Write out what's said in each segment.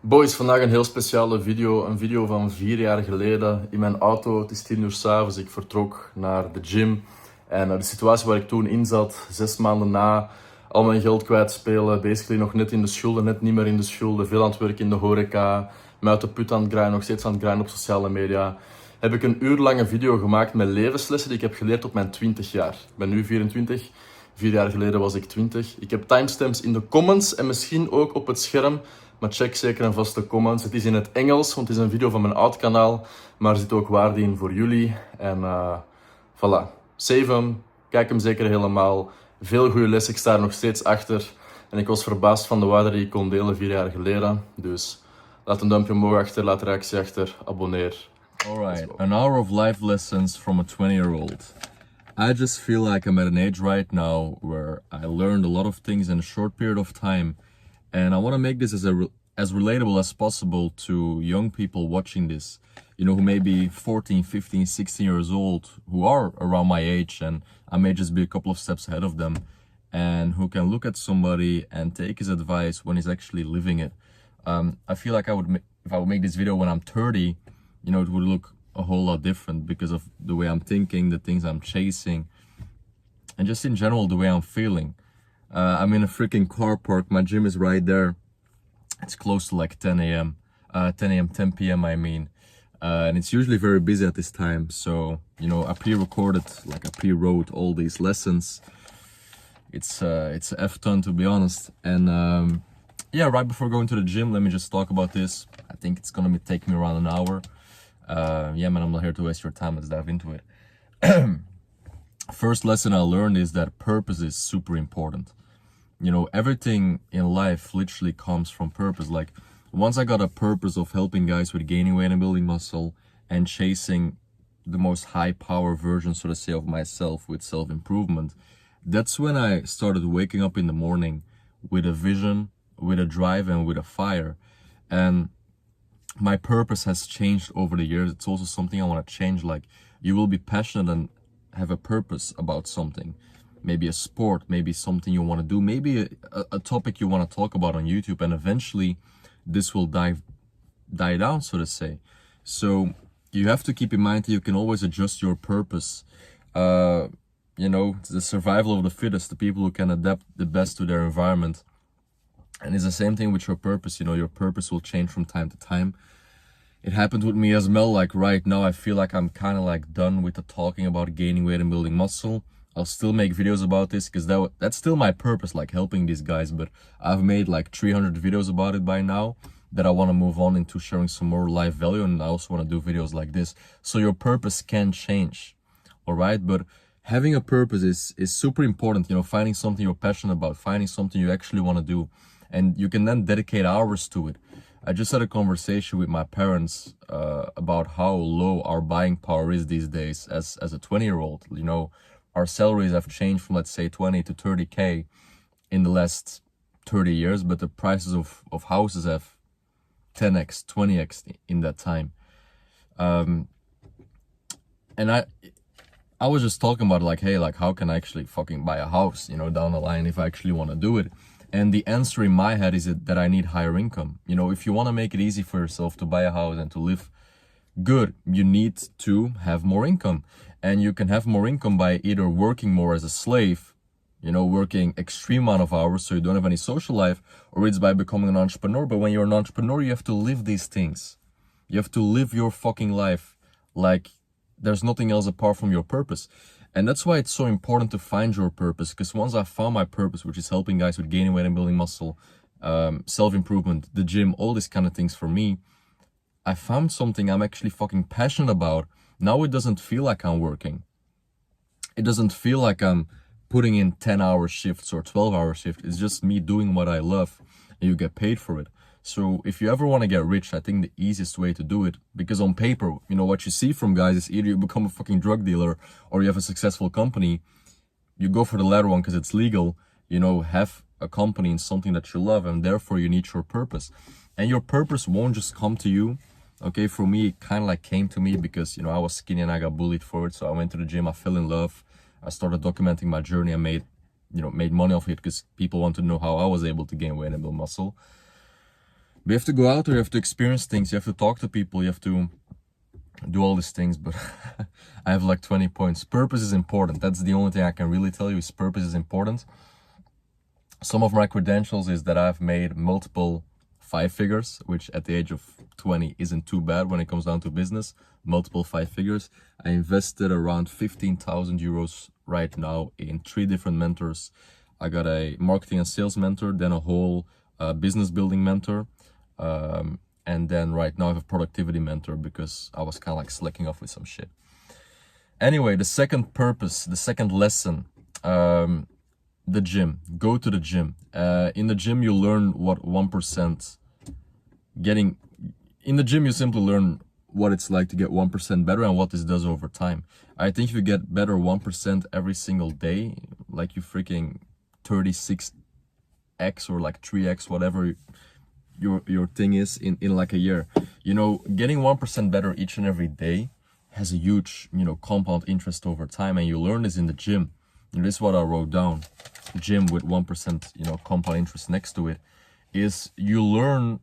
Boys, vandaag een heel speciale video. Een video van 4 jaar geleden in mijn auto. Het is 10 uur 's avonds. Ik vertrok naar de gym. En de situatie waar ik toen in zat, 6 maanden na, al mijn geld kwijtspelen. Basically nog net in de schulden, net niet meer in de schulden. Veel aan het werk in de horeca. Me uit de put aan het grinden, nog steeds aan het grinden op sociale media. Heb ik een uurlange video gemaakt met levenslessen die ik heb geleerd op mijn 20 jaar. Ik ben nu 24. 4 jaar geleden was ik 20. Ik heb timestamps in de comments en misschien ook op het scherm. Maar check zeker en vast de comments. Het is in het Engels, want het is een video van mijn oud kanaal. Maar er zit ook waarde in voor jullie. En voilà. Save hem. Kijk hem zeker helemaal. Veel goede lessen. Ik sta er nog steeds achter. En ik was verbaasd van de waarde die ik kon delen 4 jaar geleden. Dus laat een duimpje omhoog achter. Laat een reactie achter. Abonneer. Alright, an hour of life lessons from a 20-year-old. I just feel like I'm at an age right now where I learned a lot of things in a short period of time. And I want to make this as relatable as possible to young people watching this. You know, who may be 14, 15, 16 years old, who are around my age, and I may just be a couple of steps ahead of them, and who can look at somebody and take his advice when he's actually living it. I feel like if I would make this video when I'm 30, you know, it would look a whole lot different because of the way I'm thinking, the things I'm chasing, and just in general, the way I'm feeling. I'm in a freaking car park. My gym is right there. It's close to like 10 a.m., 10 p.m. I mean. And it's usually very busy at this time. So, you know, I pre-recorded, like I pre-wrote all these lessons. It's a F-ton to be honest. And yeah, right before going to the gym, let me just talk about this. I think it's gonna take me around an hour. Yeah, man, I'm not here to waste your time. Let's dive into it. First lesson I learned is that purpose is super important. You know, everything in life literally comes from purpose. Like, once I got a purpose of helping guys with gaining weight and building muscle and chasing the most high power version, so to say, of myself with self-improvement, that's when I started waking up in the morning with a vision, with a drive, and with a fire. And my purpose has changed over the years. It's also something I want to change. Like, you will be passionate and have a purpose about something. Maybe a sport, maybe something you want to do, maybe a topic you want to talk about on YouTube, and eventually this will die down, so to say. So you have to keep in mind that you can always adjust your purpose. You know, it's the survival of the fittest, the people who can adapt the best to their environment. And it's the same thing with your purpose. You know, your purpose will change from time to time. It happened with me as well. Like right now, I feel like I'm kind of like done with the talking about gaining weight and building muscle. I'll still make videos about this because that's still my purpose, like helping these guys. But I've made like 300 videos about it by now that I want to move on into sharing some more life value. And I also want to do videos like this. So your purpose can change. All right. But having a purpose is super important. You know, finding something you're passionate about, finding something you actually want to do. And you can then dedicate hours to it. I just had a conversation with my parents about how low our buying power is these days as a 20-year-old. You know, our salaries have changed from, let's say, 20 to 30K in the last 30 years, but the prices of houses have 10x, 20x in that time. And I was just talking about like, hey, like how can I actually fucking buy a house, you know, down the line if I actually want to do it? And the answer in my head is that I need higher income. You know, if you want to make it easy for yourself to buy a house and to live good, you need to have more income. And you can have more income by either working more as a slave, you know, working extreme amount of hours so you don't have any social life, or it's by becoming an entrepreneur. But when you're an entrepreneur, you have to live these things. You have to live your fucking life like there's nothing else apart from your purpose. And that's why it's so important to find your purpose, because once I found my purpose, which is helping guys with gaining weight and building muscle, self-improvement, the gym, all these kind of things for me, I found something I'm actually fucking passionate about. Now it doesn't feel like I'm working. It doesn't feel like I'm putting in 10-hour shifts or 12-hour shifts. It's just me doing what I love, and you get paid for it. So if you ever want to get rich, I think the easiest way to do it, because on paper, you know, what you see from guys is either you become a fucking drug dealer or you have a successful company. You go for the latter one because it's legal, you know, have a company in something that you love, and therefore you need your purpose. And your purpose won't just come to you. Okay, for me, it kind of like came to me because, you know, I was skinny and I got bullied for it. So I went to the gym, I fell in love. I started documenting my journey. I made money off it because people want to know how I was able to gain weight and build muscle. But you have to go out there, you have to experience things, you have to talk to people, you have to do all these things. But I have like 20 points. Purpose is important. That's the only thing I can really tell you is purpose is important. Some of my credentials is that I've made multiple 5 figures, which at the age of 20 isn't too bad when it comes down to business. Multiple 5 figures. I invested around 15,000 euros right now in 3 different mentors. I got a marketing and sales mentor, then a whole business building mentor. And then right now I have a productivity mentor because I was kind of like slacking off with some shit. Anyway, the second purpose, the second lesson, the gym. Go to the gym. In the gym, you learn what 1% getting. In the gym, you simply learn what it's like to get 1% better and what this does over time. I think if you get better 1% every single day, like you freaking 36x or like 3x, whatever your thing is in like a year, you know, getting 1% better each and every day has a huge, you know, compound interest over time. And you learn this in the gym. And this is what I wrote down. Gym with 1%, you know, compound interest next to it, is you learn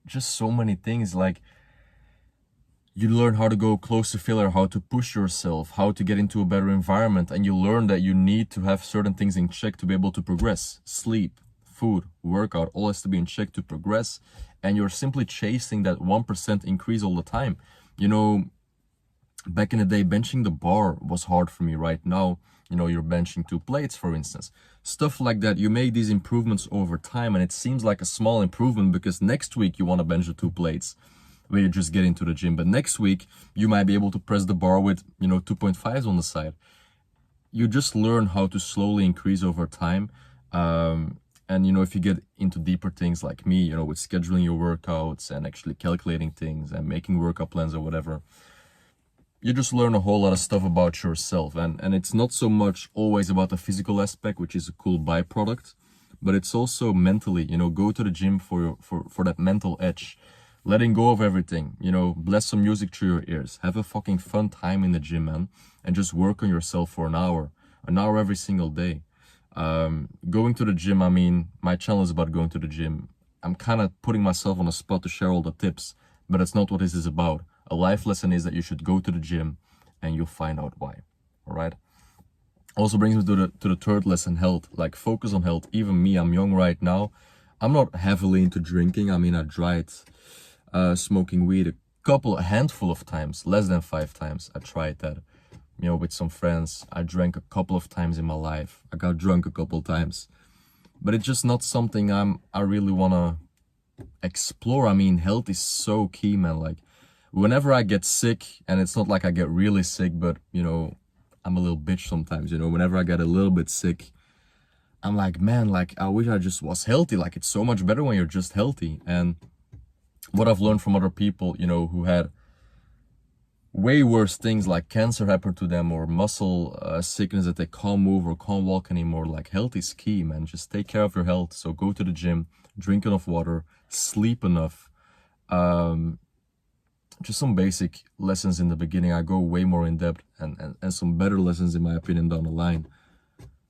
just so many things. Like you learn how to go close to failure, how to push yourself, how to get into a better environment. And you learn that you need to have certain things in check to be able to progress. Sleep, food, workout, all has to be in check to progress. And you're simply chasing that 1% increase all the time. You know, back in the day, benching the bar was hard for me. Right now, you know, you're benching 2 plates, for instance. Stuff like that. You make these improvements over time, and it seems like a small improvement because next week you want to bench the 2 plates where you just get into the gym. But next week, you might be able to press the bar with, you know, 2.5s on the side. You just learn how to slowly increase over time. And, you know, if you get into deeper things like me, you know, with scheduling your workouts and actually calculating things and making workout plans or whatever, you just learn a whole lot of stuff about yourself. And it's not so much always about the physical aspect, which is a cool byproduct, but it's also mentally, you know, go to the gym for that mental edge, letting go of everything, you know, bless some music through your ears, have a fucking fun time in the gym, man, and just work on yourself for an hour every single day. Going to the gym, I mean, my channel is about going to the gym. I'm kind of putting myself on a spot to share all the tips, but that's not what this is about. A life lesson is that you should go to the gym and you'll find out why. All right. Also brings me to the third lesson, health. Like focus on health. Even me, I'm young right now. I'm not heavily into drinking. I mean, I tried smoking weed a handful of times, less than 5 times. I tried that, you know, with some friends. I drank a couple of times in my life. I got drunk a couple of times, but it's just not something I really want to explore. I mean, health is so key, man. Like, whenever I get sick, and it's not like I get really sick, but, you know, I'm a little bitch sometimes, you know, whenever I get a little bit sick, I'm like, man, like, I wish I just was healthy. Like, it's so much better when you're just healthy. And what I've learned from other people, you know, who had way worse things like cancer happen to them or muscle sickness that they can't move or can't walk anymore. Like, health is key, man. Just take care of your health. So go to the gym, drink enough water, sleep enough. Just some basic lessons in the beginning. I go way more in depth and some better lessons in my opinion down the line.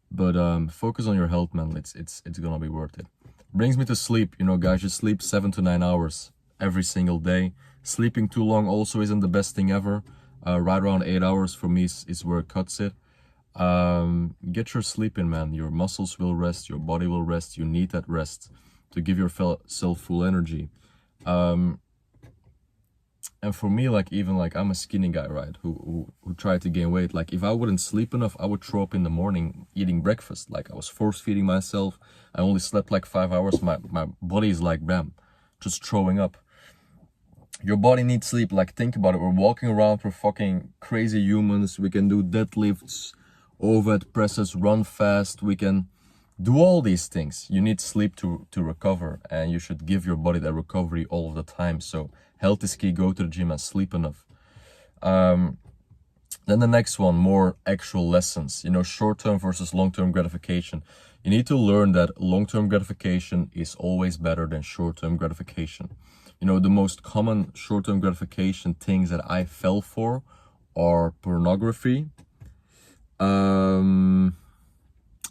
But focus on your health, man. It's gonna be worth it. Brings me to sleep. You know, guys, just sleep 7 to 9 hours every single day. Sleeping too long also isn't the best thing ever. Right around 8 hours for me is where it cuts it. Get your sleep in, man. Your muscles will rest, your body will rest. You need that rest to give yourself full energy. And for me, like, even like, I'm a skinny guy, right, who tried to gain weight. Like, if I wouldn't sleep enough, I would throw up in the morning eating breakfast. Like, I was force feeding myself. I only slept like 5 hours. My body is like, bam, just throwing up. Your body needs sleep. Like, think about it. We're walking around, we're fucking crazy humans. We can do deadlifts, overhead presses, run fast. We can do all these things. You need sleep to recover, and you should give your body that recovery all of the time. So health is key. Go to the gym and sleep enough. Then the next one, more actual lessons, you know, short-term versus long-term gratification. You need to learn that long-term gratification is always better than short-term gratification. You know, the most common short-term gratification things that I fell for are pornography,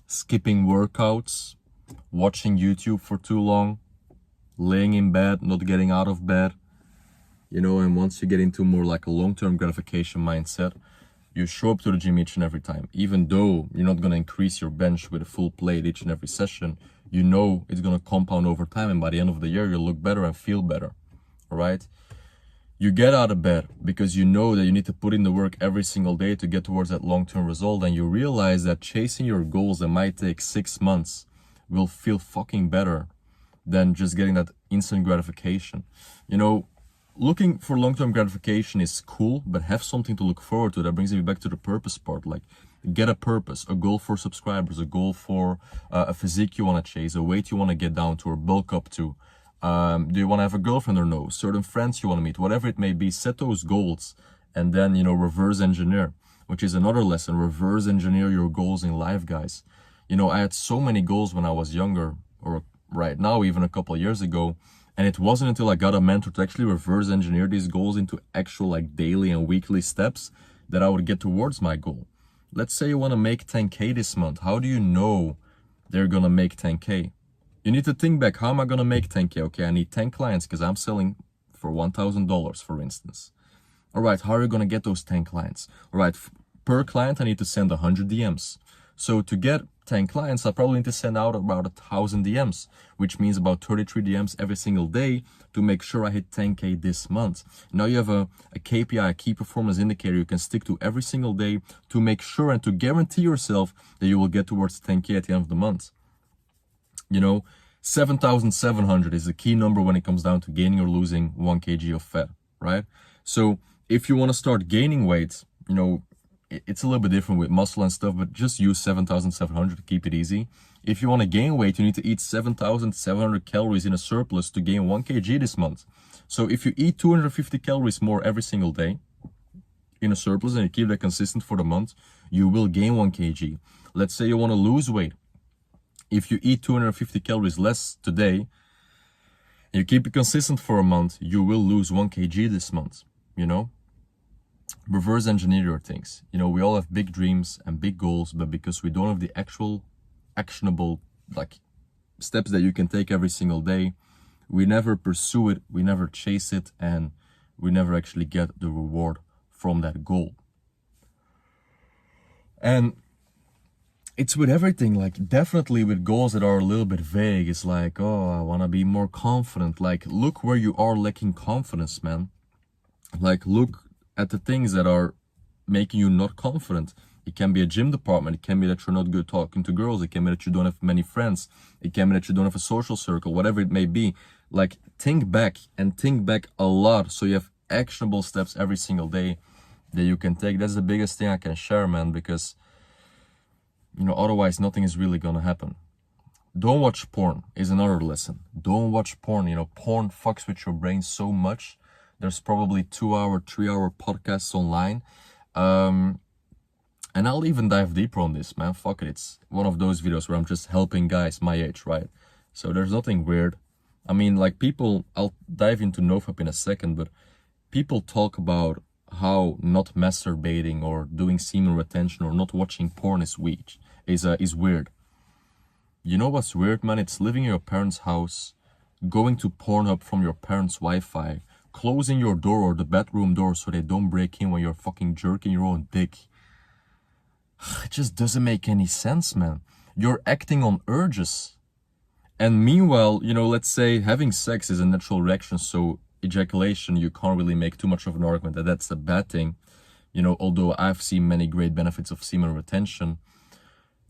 skipping workouts, watching YouTube for too long, laying in bed, not getting out of bed, you know. And once you get into more like a long-term gratification mindset, you show up to the gym each and every time. Even though you're not going to increase your bench with a full plate each and every session, you know it's going to compound over time, and by the end of the year you'll look better and feel better. All right, you get out of bed because you know that you need to put in the work every single day to get towards that long-term result, and you realize that chasing your goals that might take 6 months will feel fucking better than just getting that instant gratification. You know, looking for long-term gratification is cool, but have something to look forward to. That brings me back to the purpose part. Like, get a purpose, a goal for subscribers, a goal for a physique you want to chase, a weight you want to get down to or bulk up to. Do you want to have a girlfriend or no? Certain friends you want to meet, whatever it may be. Set those goals and then, you know, reverse engineer, which is another lesson. Reverse engineer your goals in life, guys. You know, I had so many goals when I was younger, or right now, even a couple of years ago. And it wasn't until I got a mentor to actually reverse engineer these goals into actual like daily and weekly steps that I would get towards my goal. Let's say you want to make 10K this month. How do you know they're going to make 10K? You need to think back, how am I going to make 10K? Okay, I need 10 clients because I'm selling for $1,000, for instance. All right, how are you going to get those 10 clients? All right, per client, I need to send 100 DMs. So to get 10 clients, I probably need to send out about 1,000 DMs, which means about 33 DMs every single day to make sure I hit 10K this month. Now you have a KPI, a key performance indicator you can stick to every single day to make sure and to guarantee yourself that you will get towards 10K at the end of the month. You know, 7,700 is the key number when it comes down to gaining or losing 1 kg of fat, right? So if you want to start gaining weight, you know, it's a little bit different with muscle and stuff, but just use 7,700 to keep it easy. If you want to gain weight, you need to eat 7,700 calories in a surplus to gain 1 kg this month. So if you eat 250 calories more every single day in a surplus and you keep that consistent for the month, you will gain 1 kg. Let's say you want to lose weight. If you eat 250 calories less today, and you keep it consistent for a month, you will lose 1 kg this month, you know? Reverse engineer your things. You know, we all have big dreams and big goals, but because we don't have the actual actionable like steps that you can take every single day, we never pursue it, we never chase it, and we never actually get the reward from that goal. And it's with everything, like definitely with goals that are a little bit vague. It's like, oh, I want to be more confident. Like, look where you are lacking confidence, man. Like, look at the things that are making you not confident. It can be a gym department. It can be that you're not good talking to girls. It can be that you don't have many friends. It can be that you don't have a social circle, whatever it may be. Like, think back and think back a lot so you have actionable steps every single day that you can take. That's the biggest thing I can share, man, because, you know, otherwise nothing is really gonna happen. Don't watch porn is another lesson. Don't watch porn. You know, porn fucks with your brain so much. There's probably 2-hour, 3-hour podcasts online. And I'll even dive deeper on this, man. Fuck it. It's one of those videos where I'm just helping guys my age, right? So there's nothing weird. I mean, like, people, I'll dive into NoFap in a second, but people talk about how not masturbating or doing semen retention or not watching porn is weak, is weird. You know what's weird, man? It's living in your parents' house, going to Pornhub from your parents' Wi-Fi, closing your door or the bedroom door so they don't break in when you're fucking jerking your own dick. It just doesn't make any sense, man. You're acting on urges. And meanwhile, you know, let's say having sex is a natural reaction, so ejaculation, you can't really make too much of an argument that that's a bad thing. You know, although I've seen many great benefits of semen retention,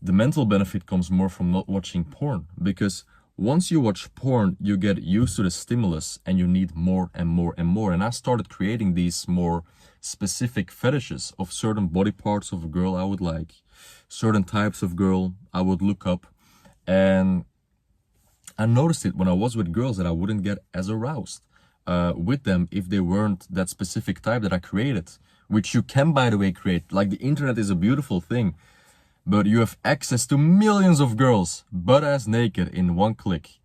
the mental benefit comes more from not watching porn, because once you watch porn, you get used to the stimulus and you need more and more and more. And I started creating these more specific fetishes of certain body parts of a girl I would like, certain types of girl I would look up. And I noticed it when I was with girls that I wouldn't get as aroused with them if they weren't that specific type that I created, which you can, by the way, create. Like, the internet is a beautiful thing, but you have access to millions of girls butt-ass naked in one click.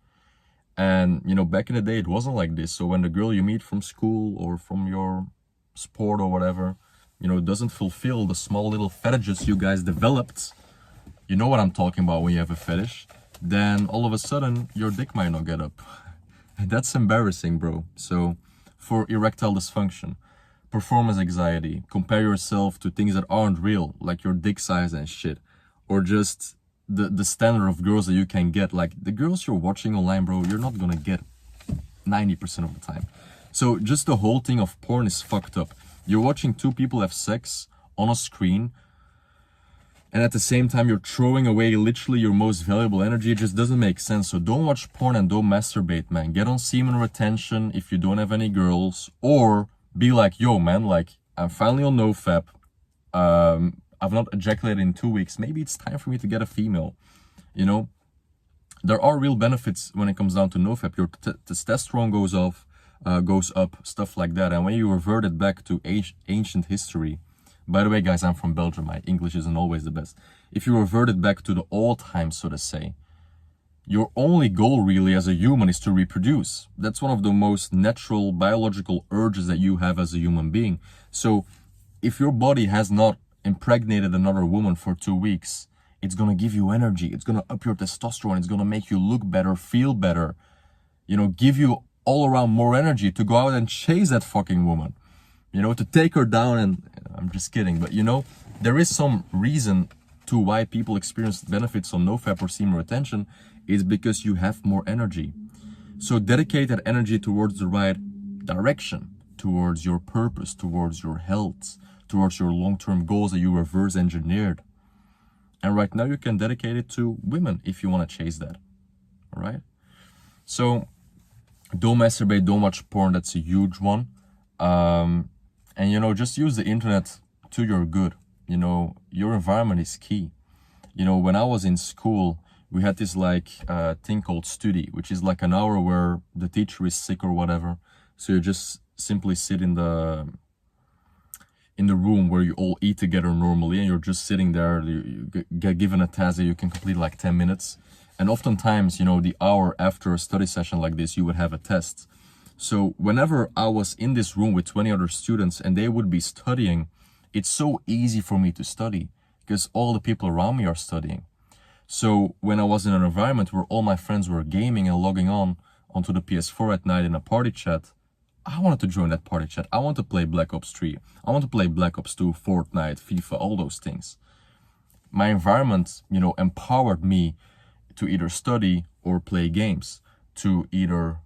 And, you know, back in the day, it wasn't like this. So when the girl you meet from school or from your sport or whatever, you know, doesn't fulfill the small little fetishes you guys developed, you know what I'm talking about when you have a fetish, then all of a sudden your dick might not get up. That's embarrassing, bro. So, for erectile dysfunction, performance anxiety, compare yourself to things that aren't real, like your dick size and shit, or just the standard of girls that you can get. Like the girls you're watching online, bro, you're not gonna get 90% of the time. So just the whole thing of porn is fucked up. You're watching two people have sex on a screen, and at the same time you're throwing away literally your most valuable energy. It just doesn't make sense. So don't watch porn and don't masturbate, man. Get on semen retention if you don't have any girls, or be like, yo, man, like, I'm finally on NoFap. I've not ejaculated in 2 weeks. Maybe it's time for me to get a female. You know, there are real benefits when it comes down to NoFap. Your testosterone goes up, stuff like that. And when you revert it back to ancient history, by the way, guys, I'm from Belgium. My English isn't always the best. If you revert it back to the old times, so to say, your only goal really as a human is to reproduce. That's one of the most natural biological urges that you have as a human being. So if your body has not impregnated another woman for 2 weeks, it's gonna give you energy. It's gonna up your testosterone. It's gonna make you look better, feel better, you know, give you all around more energy to go out and chase that fucking woman, you know, to take her down. And I'm just kidding, but you know, there is some reason to why people experience benefits on NoFap or semen retention. Is because you have more energy. So dedicate that energy towards the right direction, towards your purpose, towards your health, towards your long-term goals that you reverse engineered. And right now you can dedicate it to women if you want to chase that. All right? So don't masturbate, don't watch porn. That's a huge one. And you know, just use the internet to your good. You know, your environment is key. You know, when I was in school, we had this like thing called study, which is like an hour where the teacher is sick or whatever. So you just simply sit in the room where you all eat together normally, and you're just sitting there. You get given a task that you can complete like 10 minutes. And oftentimes, you know, the hour after a study session like this, you would have a test. So whenever I was in this room with 20 other students and they would be studying, it's so easy for me to study because all the people around me are studying. So when I was in an environment where all my friends were gaming and logging onto the PS4 at night in a party chat, I wanted to join that party chat. I want to play Black Ops 3. I want to play Black Ops 2, Fortnite, FIFA, all those things. My environment, you know, empowered me to either study or play games, to either,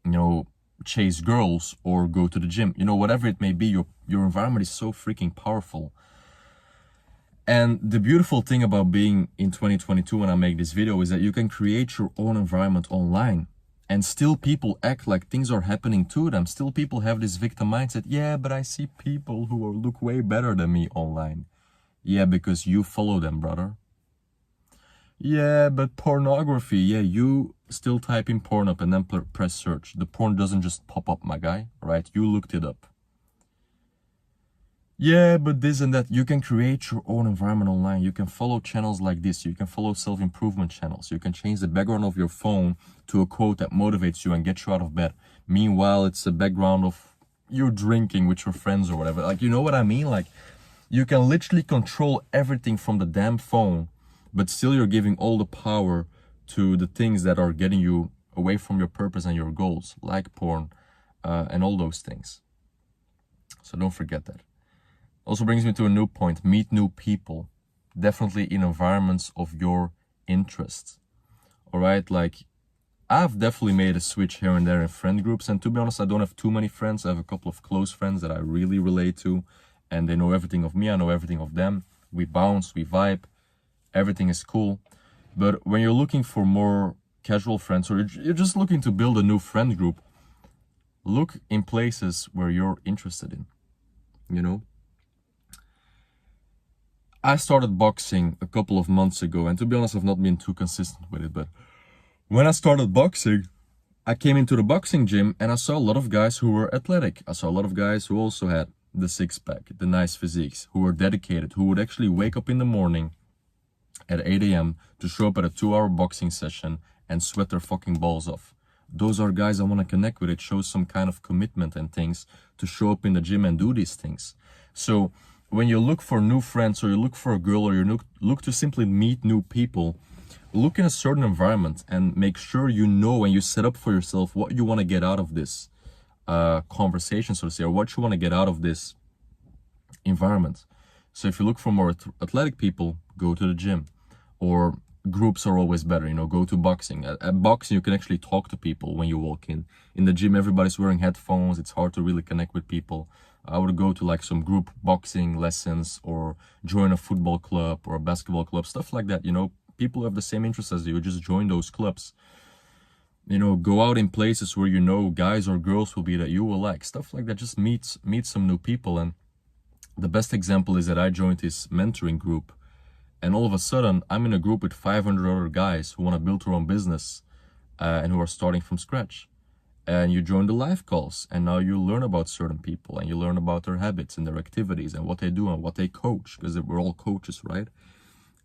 you know, chase girls or go to the gym. You know, whatever it may be, your environment is so freaking powerful. And the beautiful thing about being in 2022 when I make this video is that you can create your own environment online and still people act like things are happening to them. Still people have this victim mindset. Yeah, but I see people who look way better than me online. Yeah, because you follow them, brother. Yeah, but pornography. Yeah, you still type in porn up and then press search. The porn doesn't just pop up, my guy, right? You looked it up. Yeah, but this and that. You can create your own environment online. You can follow channels like this. You can follow self-improvement channels. You can change the background of your phone to a quote that motivates you and gets you out of bed. Meanwhile, it's a background of you drinking with your friends or whatever. Like, you know what I mean? Like, you can literally control everything from the damn phone, but still you're giving all the power to the things that are getting you away from your purpose and your goals, like porn and all those things. So don't forget that. Also brings me to a new point. Meet new people. Definitely in environments of your interest. Alright, like I've definitely made a switch here and there in friend groups, and to be honest, I don't have too many friends. I have a couple of close friends that I really relate to, and they know everything of me, I know everything of them. We bounce, we vibe, everything is cool. But when you're looking for more casual friends, or you're just looking to build a new friend group, look in places where you're interested in, you know? I started boxing a couple of months ago, and to be honest, I've not been too consistent with it, but when I started boxing, I came into the boxing gym and I saw a lot of guys who were athletic. I saw a lot of guys who also had the six-pack, the nice physiques, who were dedicated, who would actually wake up in the morning at 8 a.m. to show up at a 2-hour boxing session and sweat their fucking balls off. Those are guys I want to connect with. It shows some kind of commitment and things to show up in the gym and do these things. So when you look for new friends, or you look for a girl, or you look to simply meet new people, look in a certain environment and make sure you know and you set up for yourself what you want to get out of this conversation, so to say, or what you want to get out of this environment. So if you look for more athletic people, go to the gym, or groups are always better, you know, go to boxing. At boxing, you can actually talk to people when you walk in. In the gym, everybody's wearing headphones. It's hard to really connect with people. I would go to like some group boxing lessons, or join a football club or a basketball club, stuff like that. You know, people who have the same interests as you, just join those clubs. You know, go out in places where you know guys or girls will be that you will like, stuff like that. Just meet some new people. And the best example is that I joined this mentoring group, and all of a sudden I'm in a group with 500 other guys who want to build their own business and who are starting from scratch. And you join the live calls, and now you learn about certain people, and you learn about their habits and their activities and what they do and what they coach, because we're all coaches, right?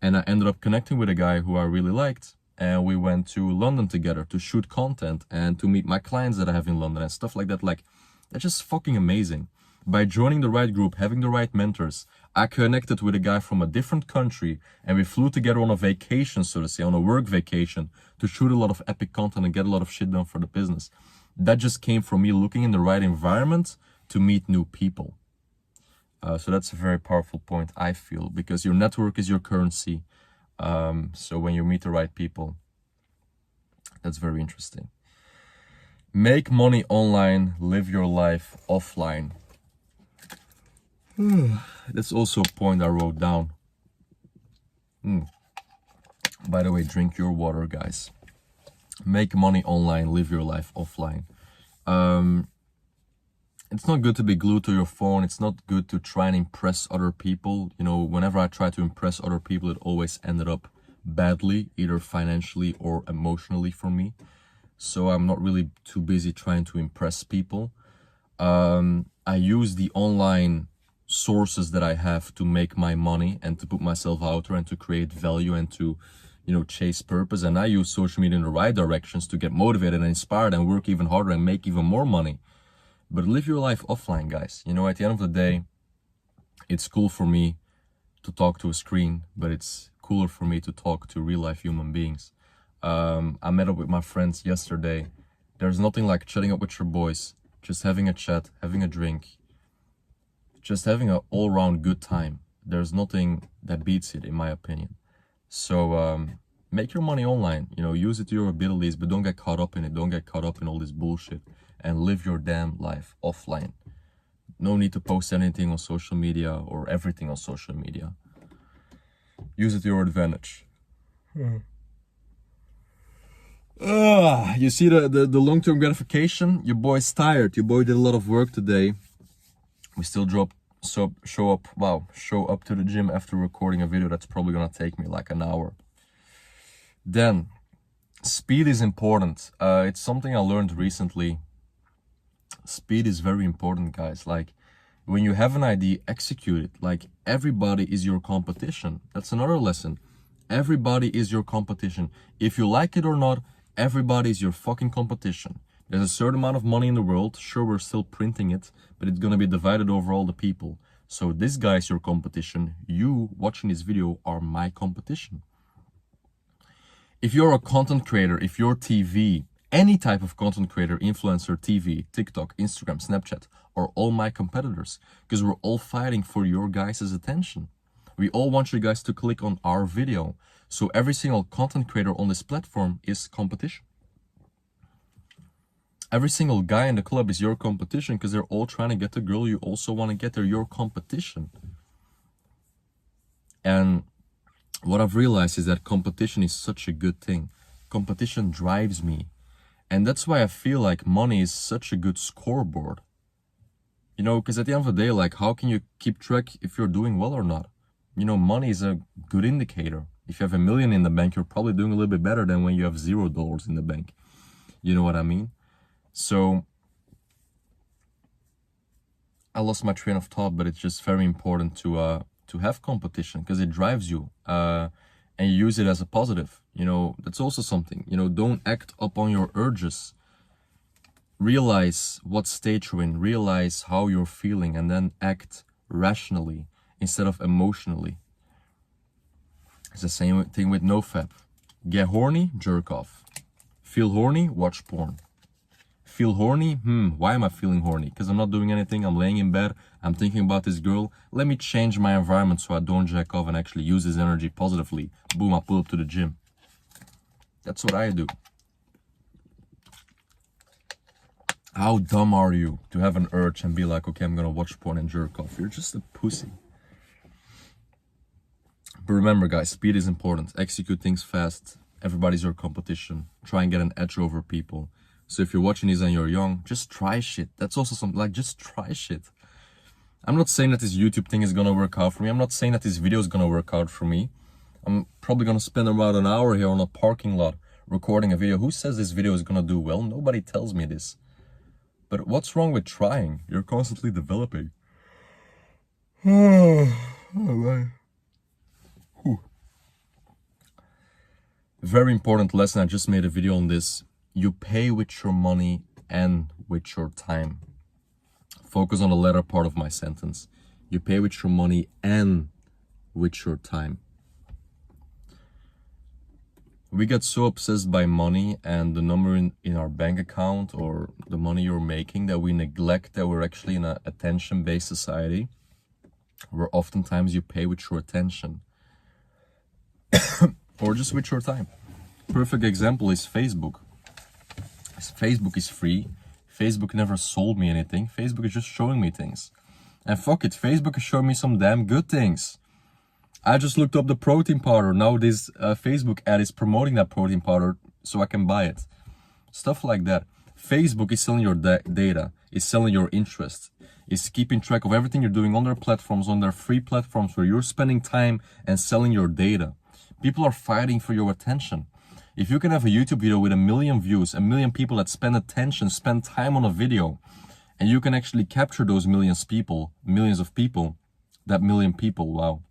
And I ended up connecting with a guy who I really liked, and we went to London together to shoot content and to meet my clients that I have in London and stuff like that. Like, that's just fucking amazing. By joining the right group, having the right mentors, I connected with a guy from a different country, and we flew together on a vacation, so to say, on a work vacation, to shoot a lot of epic content and get a lot of shit done for the business. That just came from me looking in the right environment to meet new people. So that's a very powerful point, I feel, because your network is your currency. So when you meet the right people, that's very interesting. Make money online, live your life offline. That's also a point I wrote down. By the way, drink your water, guys. Make money online, live your life offline. It's not good to be glued to your phone. It's not good to try and impress other people. You know, whenever I try to impress other people, it always ended up badly, either financially or emotionally for me. So I'm not really too busy trying to impress people. I use the online sources that I have to make my money and to put myself out there and to create value and to, you know, chase purpose. And I use social media in the right directions to get motivated and inspired and work even harder and make even more money. But live your life offline, guys. You know, at the end of the day, it's cool for me to talk to a screen, but it's cooler for me to talk to real life human beings. I met up with my friends yesterday. There's nothing like chatting up with your boys, just having a chat, having a drink, just having an all-round good time. There's nothing that beats it, in my opinion. So make your money online, you know, use it to your abilities, but don't get caught up in it. Don't get caught up in all this bullshit, and live your damn life offline. No need to post anything on social media or everything on social media. Use it to your advantage. You see the long-term gratification? Your boy's tired. Your boy did a lot of work today. We still show up to the gym after recording a video that's probably gonna take me like an hour. Then, speed is important. It's something I learned recently. Speed is very important, guys. Like, when you have an idea, execute it. Like, everybody is your competition. That's another lesson. Everybody is your competition. If you like it or not, everybody is your fucking competition. There's a certain amount of money in the world. Sure, we're still printing it, but it's gonna be divided over all the people. So this guy is your competition. You watching this video are my competition. If you're a content creator, if you're TV, any type of content creator, influencer, TV, TikTok, Instagram, Snapchat, are all my competitors, because we're all fighting for your guys' attention. We all want you guys to click on our video. So every single content creator on this platform is competition. Every single guy in the club is your competition, because they're all trying to get the girl you also want to get. They're your competition. And what I've realized is that competition is such a good thing. Competition drives me. And that's why I feel like money is such a good scoreboard. You know, because at the end of the day, like, how can you keep track if you're doing well or not? You know, money is a good indicator. If you have $1 million in the bank, you're probably doing a little bit better than when you have $0 in the bank. You know what I mean? So, I lost my train of thought, but it's just very important to have competition, because it drives you. And you use it as a positive. You know, that's also something. You know, don't act upon your urges. Realize what stage you're in. Realize how you're feeling, and then act rationally instead of emotionally. It's the same thing with NoFap. Get horny, jerk off. Feel horny, watch porn. Feel horny? Why am I feeling horny? Because I'm not doing anything, I'm laying in bed, I'm thinking about this girl. Let me change my environment so I don't jack off and actually use this energy positively. Boom, I pull up to the gym. That's what I do. How dumb are you to have an urge and be like, okay, I'm gonna watch porn and jerk off? You're just a pussy. But remember guys, speed is important. Execute things fast. Everybody's your competition. Try and get an edge over people. So if you're watching this and you're young, just try shit. That's also something, like, just try shit. I'm not saying that this YouTube thing is gonna work out for me. I'm not saying that this video is gonna work out for me. I'm probably gonna spend about an hour here on a parking lot recording a video. Who says this video is gonna do well? Nobody tells me this. But what's wrong with trying? You're constantly developing. Very important lesson. I just made a video on this. You pay with your money and with your time. Focus on the latter part of my sentence. You pay with your money and with your time. We get so obsessed by money and the number in our bank account or the money you're making that we neglect that we're actually in an attention-based society where oftentimes you pay with your attention or just with your time. Perfect example is Facebook. Facebook is free. Facebook never sold me anything. Facebook is just showing me things. And fuck it, Facebook is showing me some damn good things. I just looked up the protein powder. Now this Facebook ad is promoting that protein powder so I can buy it. Stuff like that. Facebook is selling your data, is selling your interest, is keeping track of everything you're doing on their platforms, on their free platforms where you're spending time and selling your data. People are fighting for your attention. If you can have a YouTube video with 1 million views, 1 million people that spend attention, spend time on a video, and you can actually capture those millions of people, that million people, wow.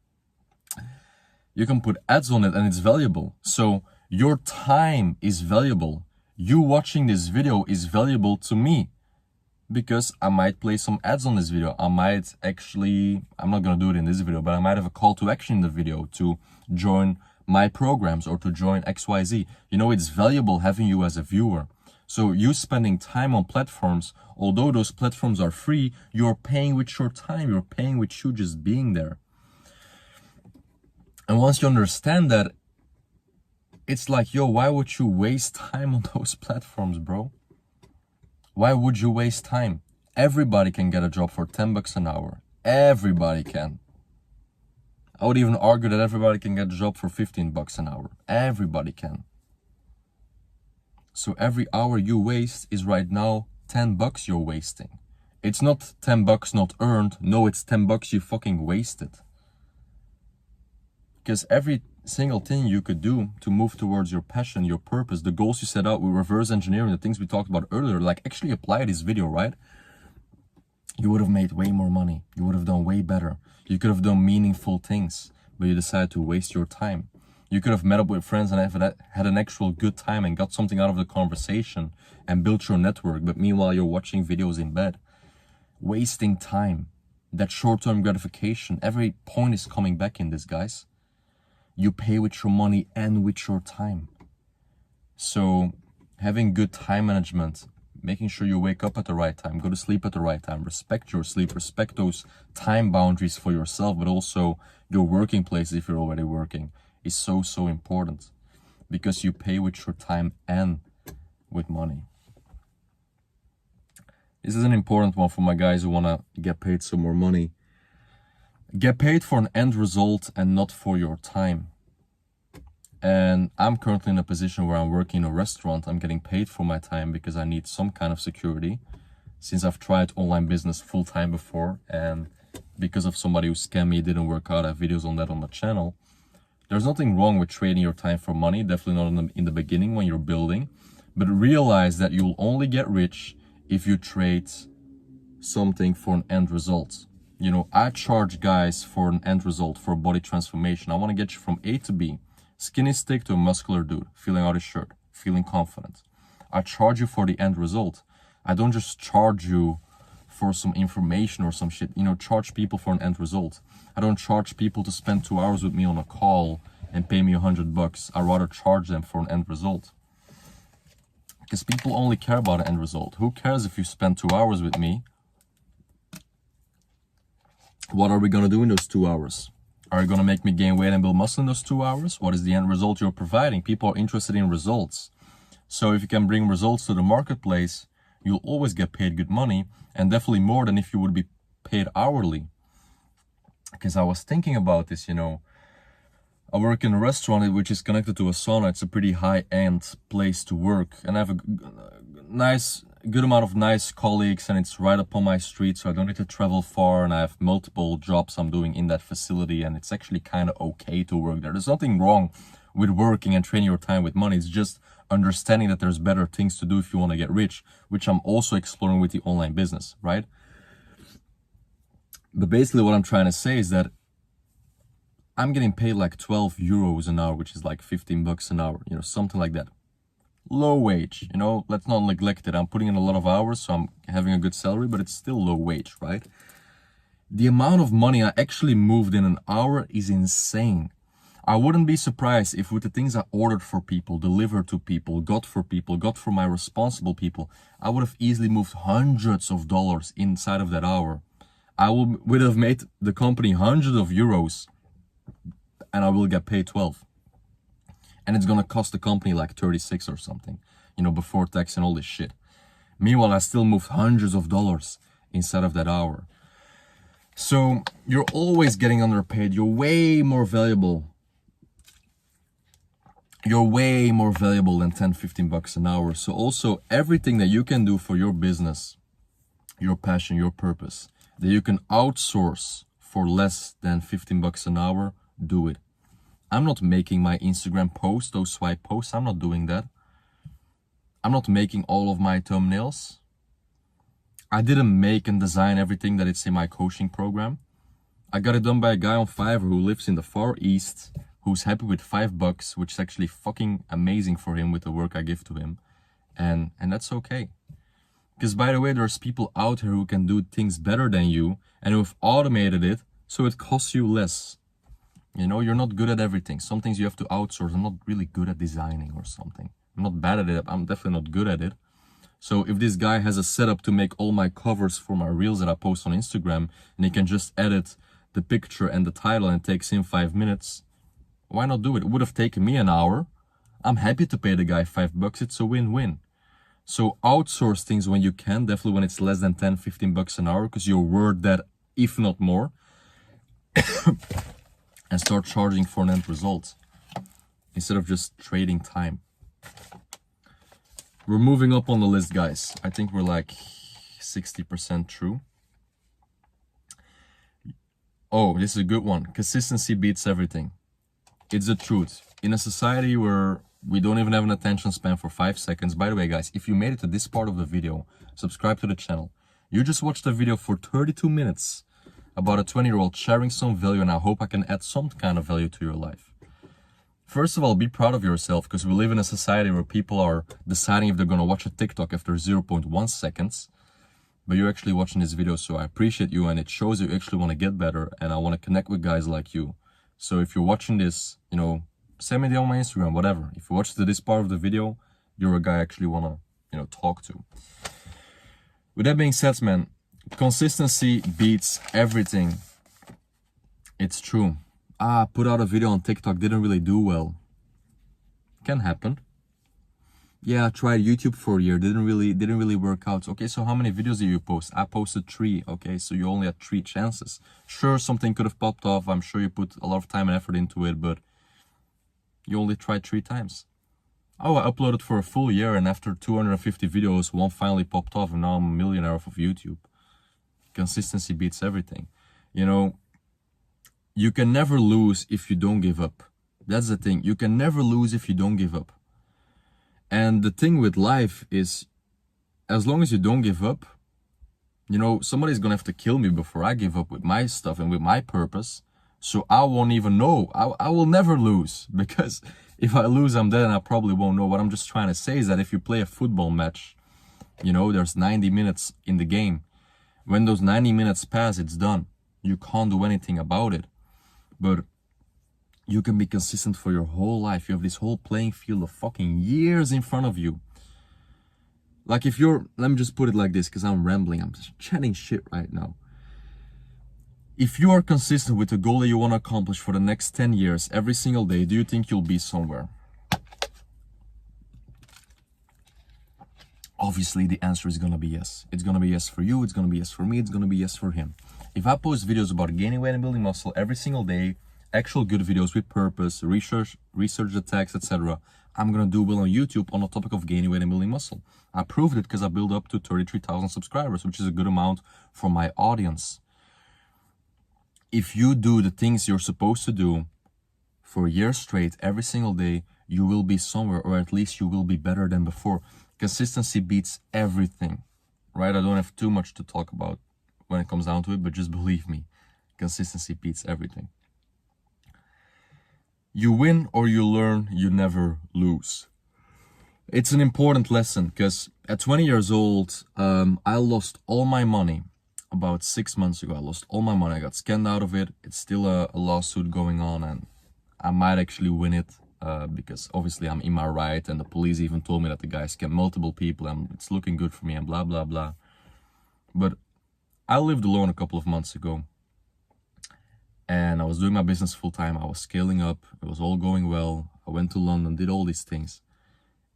You can put ads on it and it's valuable. So your time is valuable. You watching this video is valuable to me because I might play some ads on this video. I might actually, I'm not gonna do it in this video, but I might have a call to action in the video to join my programs or to join XYZ. You know, it's valuable having you as a viewer. So you spending time on platforms, although those platforms are free, you're paying with your time, you're paying with you just being there. And once you understand that, it's like, yo, why would you waste time on those platforms, bro? Why would you waste time? Everybody can get a job for 10 bucks an hour. Everybody can. I would even argue that everybody can get a job for 15 bucks an hour. Everybody can. So every hour you waste is right now 10 bucks you're wasting. It's not 10 bucks not earned. No, it's 10 bucks you fucking wasted. Because every single thing you could do to move towards your passion, your purpose, the goals you set out with reverse engineering, the things we talked about earlier, like actually apply this video, right? You would have made way more money. You would have done way better. You could have done meaningful things, but you decided to waste your time. You could have met up with friends and had an actual good time and got something out of the conversation and built your network, but meanwhile you're watching videos in bed. Wasting time. That short-term gratification. Every point is coming back in this, guys. You pay with your money and with your time. So having good time management, making sure you wake up at the right time, go to sleep at the right time, respect your sleep, respect those time boundaries for yourself, but also your working place if you're already working, is so, so important. Because you pay with your time and with money. This is an important one for my guys who want to get paid some more money. Get paid for an end result and not for your time. And I'm currently in a position where I'm working in a restaurant. I'm getting paid for my time because I need some kind of security. Since I've tried online business full time before, and because of somebody who scammed me, it didn't work out. I have videos on that on the channel. There's nothing wrong with trading your time for money. Definitely not in the beginning when you're building. But realize that you'll only get rich if you trade something for an end result. You know, I charge guys for an end result, for a body transformation. I want to get you from A to B, skinny stick to a muscular dude, feeling out his shirt, feeling confident. I charge you for the end result. I don't just charge you for some information or some shit. You know, charge people for an end result. I don't charge people to spend 2 hours with me on a call and pay me $100. I'd rather charge them for an end result. Because people only care about an end result. Who cares if you spend 2 hours with me? What are we gonna do in those 2 hours? Are you gonna make me gain weight and build muscle in those 2 hours? What is the end result you're providing? People are interested in results. So if you can bring results to the marketplace, you'll always get paid good money, and definitely more than if you would be paid hourly. Because I was thinking about this, you know, I work in a restaurant which is connected to a sauna. It's a pretty high-end place to work, and I have a good amount of nice colleagues, and it's right up on my street, so I don't need to travel far, and I have multiple jobs I'm doing in that facility, and it's actually kind of okay to work there. There's nothing wrong with working and training your time with money. It's just understanding that there's better things to do if you want to get rich, which I'm also exploring with the online business, right? But basically what I'm trying to say is that I'm getting paid like 12 euros an hour, which is like 15 bucks an hour, you know, something like that. Low wage, you know, let's not neglect it. I'm putting in a lot of hours, so I'm having a good salary, but it's still low wage, right? The amount of money I actually moved in an hour is insane. I wouldn't be surprised if with the things I ordered for people, delivered to people, got for my responsible people, I would have easily moved hundreds of dollars inside of that hour. I would have made the company hundreds of euros, and I will get paid 12. And it's gonna cost the company like 36 or something, you know, before tax and all this shit. Meanwhile, I still moved hundreds of dollars inside of that hour. So you're always getting underpaid. You're way more valuable. You're way more valuable than 10, 15 bucks an hour. So also everything that you can do for your business, your passion, your purpose, that you can outsource for less than 15 bucks an hour, do it. I'm not making my Instagram posts, those swipe posts. I'm not doing that. I'm not making all of my thumbnails. I didn't make and design everything that it's in my coaching program. I got it done by a guy on Fiverr who lives in the Far East, who's happy with $5, which is actually fucking amazing for him with the work I give to him. And that's okay. Because by the way, there's people out here who can do things better than you and who have automated it so it costs you less. You know, you're not good at everything. Some things you have to outsource. I'm not really good at designing or something. I'm not bad at it. I'm definitely not good at it. So if this guy has a setup to make all my covers for my reels that I post on Instagram, and he can just edit the picture and the title and it takes him 5 minutes, why not do it? It would have taken me an hour. I'm happy to pay the guy $5. It's a win-win. So outsource things when you can, definitely when it's less than 10, 15 bucks an hour, because you're worth that, if not more. And start charging for an end result instead of just trading time. We're moving up on the list, guys. I think we're like 60% true. Oh, this is a good one. Consistency beats everything. It's the truth. In a society where we don't even have an attention span for 5 seconds. By the way, guys, if you made it to this part of the video, subscribe to the channel. You just watched a video for 32 minutes about a 20-year-old sharing some value, and I hope I can add some kind of value to your life. First of all, be proud of yourself, because we live in a society where people are deciding if they're going to watch a TikTok after 0.1 seconds. But you're actually watching this video, so I appreciate you, and it shows you actually want to get better, and I want to connect with guys like you. So if you're watching this, you know, send me a DM on my Instagram, whatever. If you watched this part of the video, you're a guy I actually want to, you know, talk to. With that being said, man, consistency beats everything. It's true. Put out a video on TikTok, didn't really do well. Can happen. Yeah, I tried YouTube for a year, didn't really work out. Okay, so how many videos did you post? I posted 3. Okay, so you only had 3 chances. Sure, something could have popped off. I'm sure you put a lot of time and effort into it, but you only tried 3 times. Oh, I uploaded for a full year, and after 250 videos, one finally popped off, and now I'm a millionaire off of YouTube. Consistency beats everything. You know, you can never lose if you don't give up. That's the thing. You can never lose if you don't give up. And the thing with life is, as long as you don't give up, you know, somebody's gonna have to kill me before I give up with my stuff and with my purpose. So I won't even know. I will never lose, because if I lose, I'm dead, and I probably won't know. What I'm just trying to say is that if you play a football match, you know, there's 90 minutes in the game. When those 90 minutes pass, it's done. You can't do anything about it. But you can be consistent for your whole life. You have this whole playing field of fucking years in front of you. Like if you're, let me just put it like this, because I'm rambling, I'm just chatting shit right now. If you are consistent with the goal that you want to accomplish for the next 10 years, every single day, do you think you'll be somewhere? Obviously, the answer is going to be yes. It's going to be yes for you, it's going to be yes for me, it's going to be yes for him. If I post videos about gaining weight and building muscle every single day, actual good videos with purpose, research the text, etc., I'm going to do well on YouTube on the topic of gaining weight and building muscle. I proved it because I built up to 33,000 subscribers, which is a good amount for my audience. If you do the things you're supposed to do for a year straight, every single day, you will be somewhere, or at least you will be better than before. Consistency beats everything, right? I don't have too much to talk about when it comes down to it, but just believe me, consistency beats everything. You win or you learn, you never lose. It's an important lesson because at 20 years old, I lost all my money. About 6 months ago, I lost all my money. I got scammed out of it. It's still a lawsuit going on, and I might actually win it because obviously I'm in my right, and the police even told me that the guy scammed multiple people and it's looking good for me and blah, blah, blah. But I lived alone a couple of months ago, and I was doing my business full time. I was scaling up. It was all going well. I went to London, did all these things.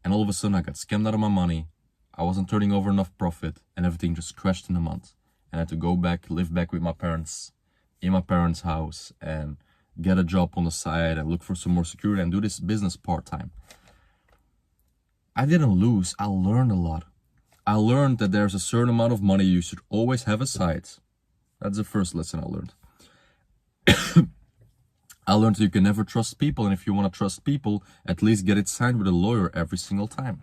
And all of a sudden I got scammed out of my money. I wasn't turning over enough profit, and everything just crashed in a month. And I had to go back, live back with my parents, in my parents' house, and get a job on the side and look for some more security and do this business part-time. I didn't lose, I learned a lot. I learned that there's a certain amount of money you should always have aside. That's the first lesson I learned. I learned that you can never trust people, and if you want to trust people, at least get it signed with a lawyer every single time.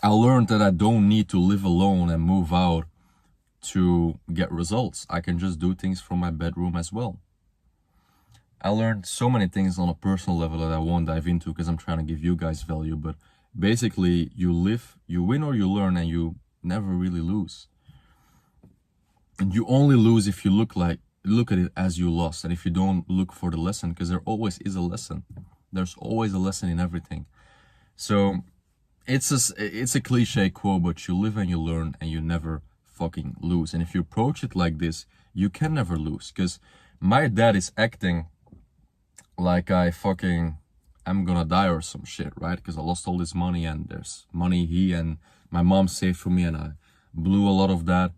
I learned that I don't need to live alone and move out to get results. I can just do things from my bedroom as well. I learned so many things on a personal level that I won't dive into because I'm trying to give you guys value, but basically you live, you win or you learn, and you never really lose. And you only lose if you look at it as you lost, and if you don't look for the lesson, because there always is a lesson. There's always a lesson in everything. So it's a cliche quote, but you live and you learn and you never fucking lose. And if you approach it like this, you can never lose. Because my dad is acting like I'm gonna die or some shit, right? Because I lost all this money, and there's money he and my mom saved for me, and I blew a lot of that.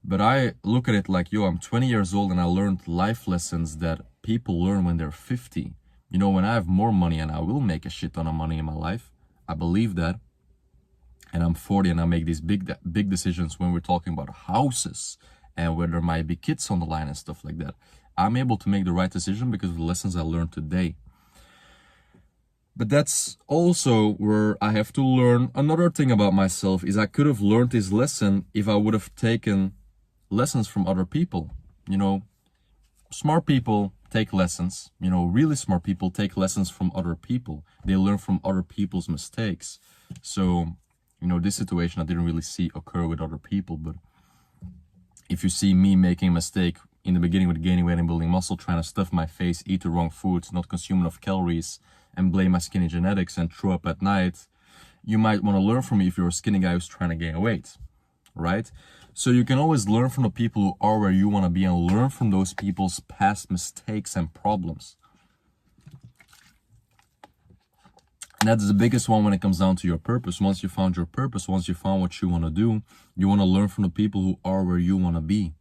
But I look at it like, yo, I'm 20 years old and I learned life lessons that people learn when they're 50. You know, when I have more money, and I will make a shit ton of money in my life, I believe that. And I'm 40 and I make these big decisions when we're talking about houses and where there might be kids on the line and stuff like that. I'm able to make the right decision because of the lessons I learned today. But that's also where I have to learn another thing about myself, is I could have learned this lesson if I would have taken lessons from other people. You know, smart people take lessons. You know, really smart people take lessons from other people. They learn from other people's mistakes. So, you know, this situation I didn't really see occur with other people, but if you see me making a mistake in the beginning with gaining weight and building muscle, trying to stuff my face, eat the wrong foods, not consume enough calories, and blame my skinny genetics and throw up at night, you might want to learn from me if you're a skinny guy who's trying to gain weight, right? So you can always learn from the people who are where you want to be, and learn from those people's past mistakes and problems. And that's the biggest one when it comes down to your purpose. Once you found your purpose, once you found what you want to do, you want to learn from the people who are where you want to be.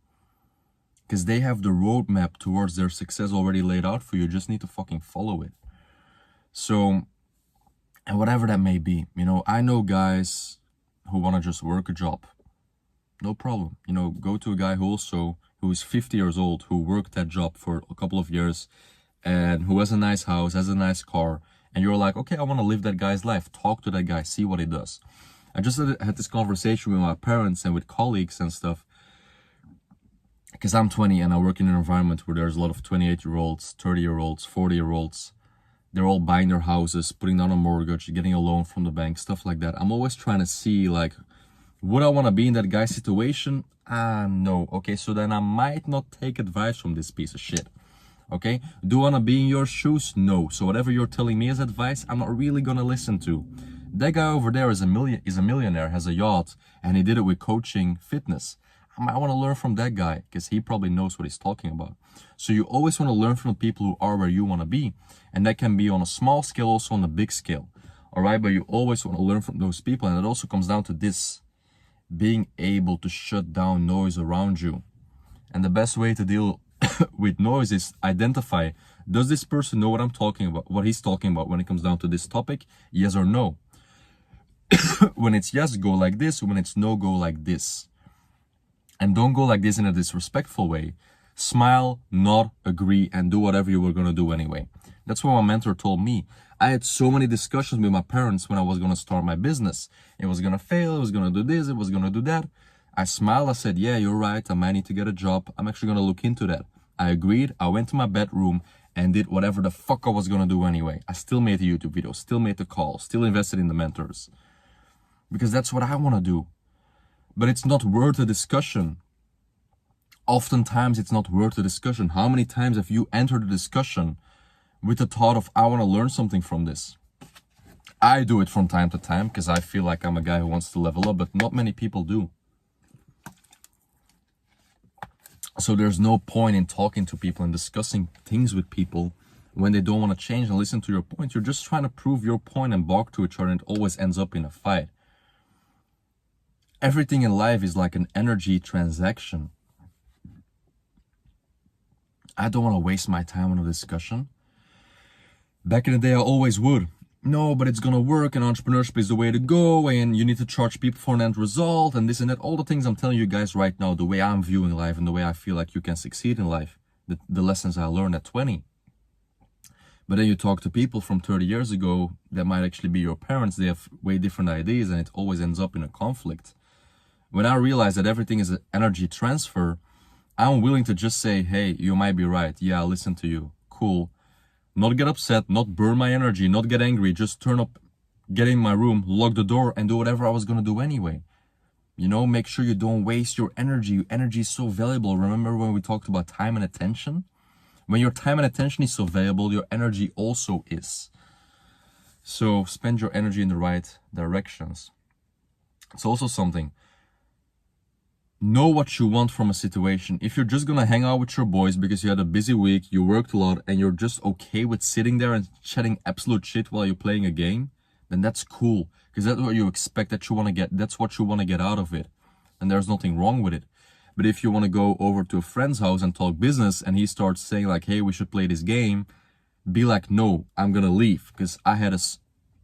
Because they have the roadmap towards their success already laid out for you. You just need to fucking follow it. So, and whatever that may be, you know, I know guys who want to just work a job. No problem. You know, go to a guy who is 50 years old, who worked that job for a couple of years, and who has a nice house, has a nice car, and you're like, okay, I want to live that guy's life. Talk to that guy, see what he does. I just had this conversation with my parents and with colleagues and stuff, because I'm 20 and I work in an environment where there's a lot of 28-year-olds, 30-year-olds, 40-year-olds. They're all buying their houses, putting down a mortgage, getting a loan from the bank, stuff like that. I'm always trying to see, like, Would I want to be in that guy's situation? No. Okay, so then I might not take advice from this piece of shit. Okay, do I want to be in your shoes? No. So whatever you're telling me as advice, I'm not really gonna listen to. That guy over there is a millionaire, has a yacht, and he did it with coaching fitness. I might want to learn from that guy because he probably knows what he's talking about. So you always want to learn from the people who are where you want to be, and that can be on a small scale, also on a big scale. All right, but you always want to learn from those people, and it also comes down to this: being able to shut down noise around you. And the best way to deal with noise is identify, does this person know what I'm talking about, what he's talking about when it comes down to this topic? Yes or no? When it's yes, go like this. When it's no, go like this. And don't go like this in a disrespectful way. Smile, nod, agree, and do whatever you were going to do anyway. That's what my mentor told me. I had so many discussions with my parents when I was going to start my business. It was going to fail, it was going to do this, it was going to do that. I smiled, I said, yeah, you're right, I might need to get a job. I'm actually going to look into that. I agreed, I went to my bedroom and did whatever the fuck I was going to do anyway. I still made the YouTube video, still made the call, still invested in the mentors. Because that's what I want to do. But it's not worth a discussion. Oftentimes it's not worth a discussion. How many times have you entered a discussion with the thought of, I want to learn something from this? I do it from time to time because I feel like I'm a guy who wants to level up, but not many people do. So there's no point in talking to people and discussing things with people when they don't want to change and listen to your point. You're just trying to prove your point and bark to each other, and it always ends up in a fight. Everything in life is like an energy transaction. I don't want to waste my time on a discussion. Back in the day, I always would. No, but it's gonna work, and entrepreneurship is the way to go, and you need to charge people for an end result, and this and that. All the things I'm telling you guys right now, the way I'm viewing life and the way I feel like you can succeed in life, the lessons I learned at 20. But then you talk to people from 30 years ago that might actually be your parents. They have way different ideas, and it always ends up in a conflict. When I realize that everything is an energy transfer, I'm willing to just say, hey, you might be right. Yeah, I'll listen to you. Cool. Not get upset, not burn my energy, not get angry, just turn up, get in my room, lock the door, and do whatever I was going to do anyway. You know, make sure you don't waste your energy. Your energy is so valuable. Remember when we talked about time and attention? When your time and attention is so valuable, your energy also is. So spend your energy in the right directions. It's also something. Know what you want from a situation. If you're just gonna hang out with your boys because you had a busy week, you worked a lot, and you're just okay with sitting there and chatting absolute shit while you're playing a game, then that's cool. Because that's what you expect, that you want to get, that's what you want to get out of it. And there's nothing wrong with it. But if you want to go over to a friend's house and talk business, and he starts saying like, hey, we should play this game, be like, no, I'm gonna leave. Because I had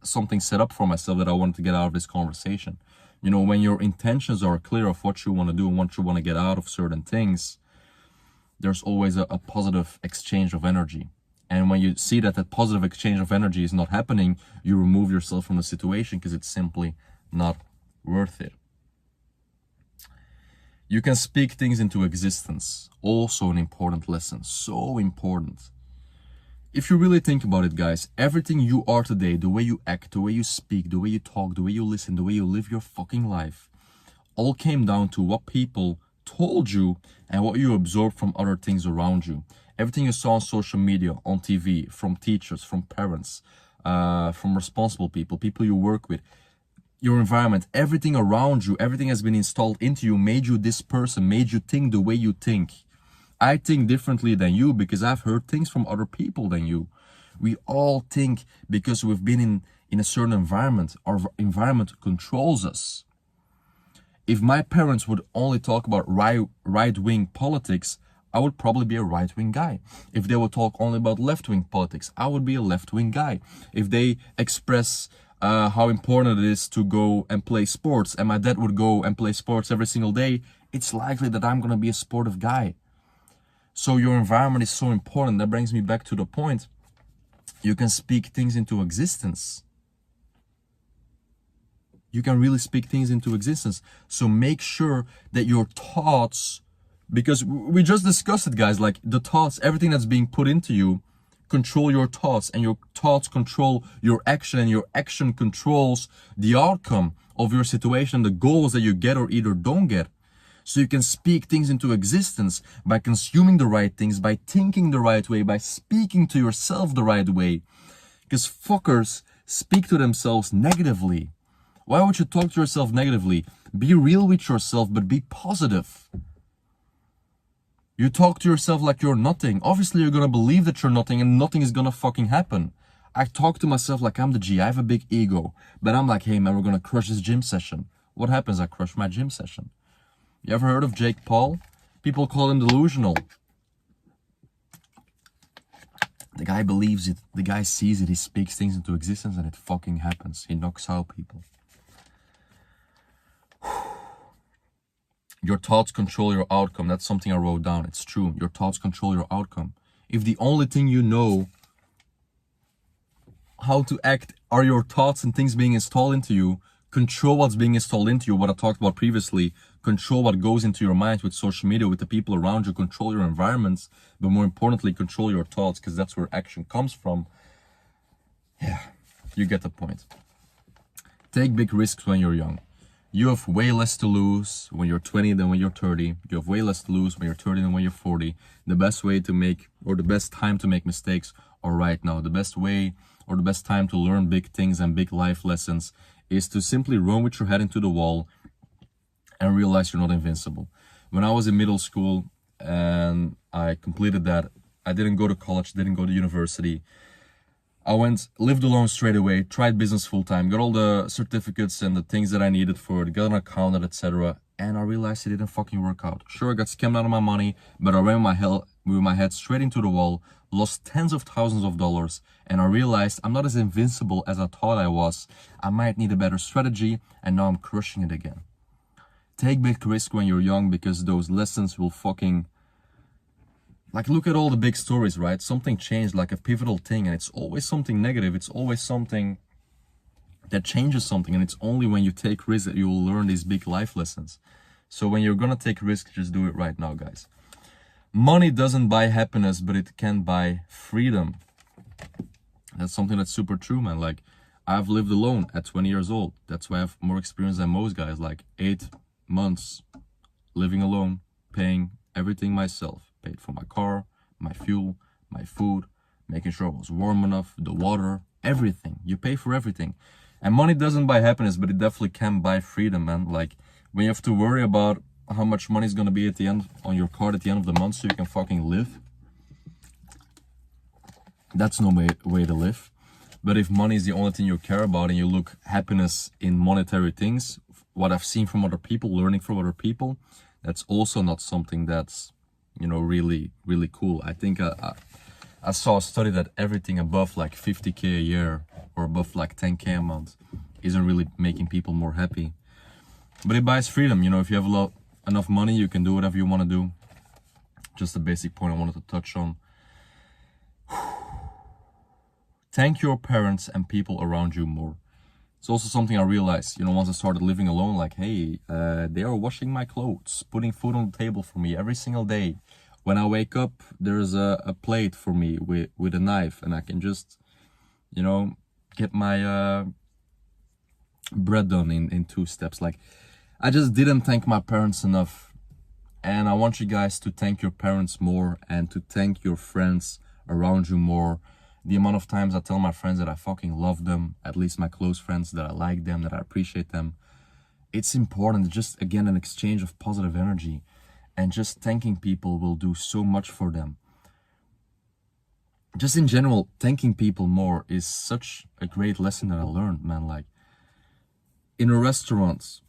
something set up for myself that I wanted to get out of this conversation. You know, when your intentions are clear of what you want to do and what you want to get out of certain things, there's always a positive exchange of energy. And when you see that that positive exchange of energy is not happening, you remove yourself from the situation because it's simply not worth it. You can speak things into existence. Also an important lesson. So important. If you really think about it, guys, everything you are today, the way you act, the way you speak, the way you talk, the way you listen, the way you live your fucking life, all came down to what people told you and what you absorbed from other things around you. Everything you saw on social media, on TV, from teachers, from parents, from responsible people, people you work with, your environment, everything around you, everything has been installed into you, made you this person, made you think the way you think. I think differently than you because I've heard things from other people than you. We all think because we've been in a certain environment. Our environment controls us. If my parents would only talk about right-wing politics, I would probably be a right-wing guy. If they would talk only about left-wing politics, I would be a left-wing guy. If they express how important it is to go and play sports, and my dad would go and play sports every single day, it's likely that I'm going to be a sportive guy. So your environment is so important. That brings me back to the point. You can speak things into existence. You can really speak things into existence. So make sure that your thoughts, because we just discussed it, guys, like the thoughts, everything that's being put into you control your thoughts, and your thoughts control your action, and your action controls the outcome of your situation, the goals that you get or either don't get. So you can speak things into existence by consuming the right things, by thinking the right way, by speaking to yourself the right way. Because fuckers speak to themselves negatively. Why would you talk to yourself negatively? Be real with yourself, but be positive. You talk to yourself like you're nothing. Obviously, you're gonna believe that you're nothing and nothing is gonna fucking happen. I talk to myself like I'm the G. I have a big ego. But I'm like, hey man, we're gonna crush this gym session. What happens? I crush my gym session. You ever heard of Jake Paul? People call him delusional. The guy believes it. The guy sees it. He speaks things into existence and it fucking happens. He knocks out people. Your thoughts control your outcome. That's something I wrote down. It's true. Your thoughts control your outcome. If the only thing you know how to act are your thoughts and things being installed into you, control what's being installed into you, what I talked about previously, control what goes into your mind with social media, with the people around you, control your environments, but more importantly, control your thoughts, because that's where action comes from. Yeah, you get the point. Take big risks when you're young. You have way less to lose when you're 20 than when you're 30. You have way less to lose when you're 30 than when you're 40. The best way to make, or the best time to make mistakes are right now. The best way or the best time to learn big things and big life lessons is to simply run with your head into the wall and realize you're not invincible. When I was in middle school and I completed that, I didn't go to college, didn't go to university. I lived alone straight away, tried business full time, got all the certificates and the things that I needed for it, got an accountant, etc. And I realized it didn't fucking work out. Sure, I got scammed out of my money, but I ran with my head straight into the wall, lost tens of thousands of dollars, and I realized I'm not as invincible as I thought I was. I might need a better strategy, and now I'm crushing it again. Take big risk when you're young, because those lessons will fucking... Like, look at all the big stories, right? Something changed, like a pivotal thing, and it's always something negative. It's always something that changes something, and it's only when you take risks that you will learn these big life lessons. So when you're gonna take risks, just do it right now, guys. Money doesn't buy happiness, but it can buy freedom. That's something that's super true, man. Like, I've lived alone at 20 years old. That's why I have more experience than most guys. Like, 8 months living alone, paying everything myself. Paid for my car, my fuel, my food, making sure it was warm enough, the water, everything. You pay for everything. And money doesn't buy happiness, but it definitely can buy freedom, man. Like, when you have to worry about how much money is going to be at the end on your card at the end of the month so you can fucking live, that's no way to live. But if money is the only thing you care about and you look happiness in monetary things, what I've seen from other people, learning from other people, that's also not something that's, you know, really cool. I think I saw a study that everything above like 50k a year or above like 10k a month isn't really making people more happy. But it buys freedom. You know, if you have enough money, you can do whatever you want to do. Just a basic point I wanted to touch on. Thank your parents and people around you more. It's also something I realized, you know, once I started living alone, like, hey, they are washing my clothes, putting food on the table for me every single day. When I wake up, there's a plate for me with a knife, and I can just, you know, get my bread done in 2 steps. Like, I just didn't thank my parents enough. And I want you guys to thank your parents more and to thank your friends around you more. The amount of times I tell my friends that I fucking love them, at least my close friends, that I like them, that I appreciate them. It's important. Just, again, an exchange of positive energy. And just thanking people will do so much for them. Just in general, thanking people more is such a great lesson that I learned, man. Like, in a restaurant,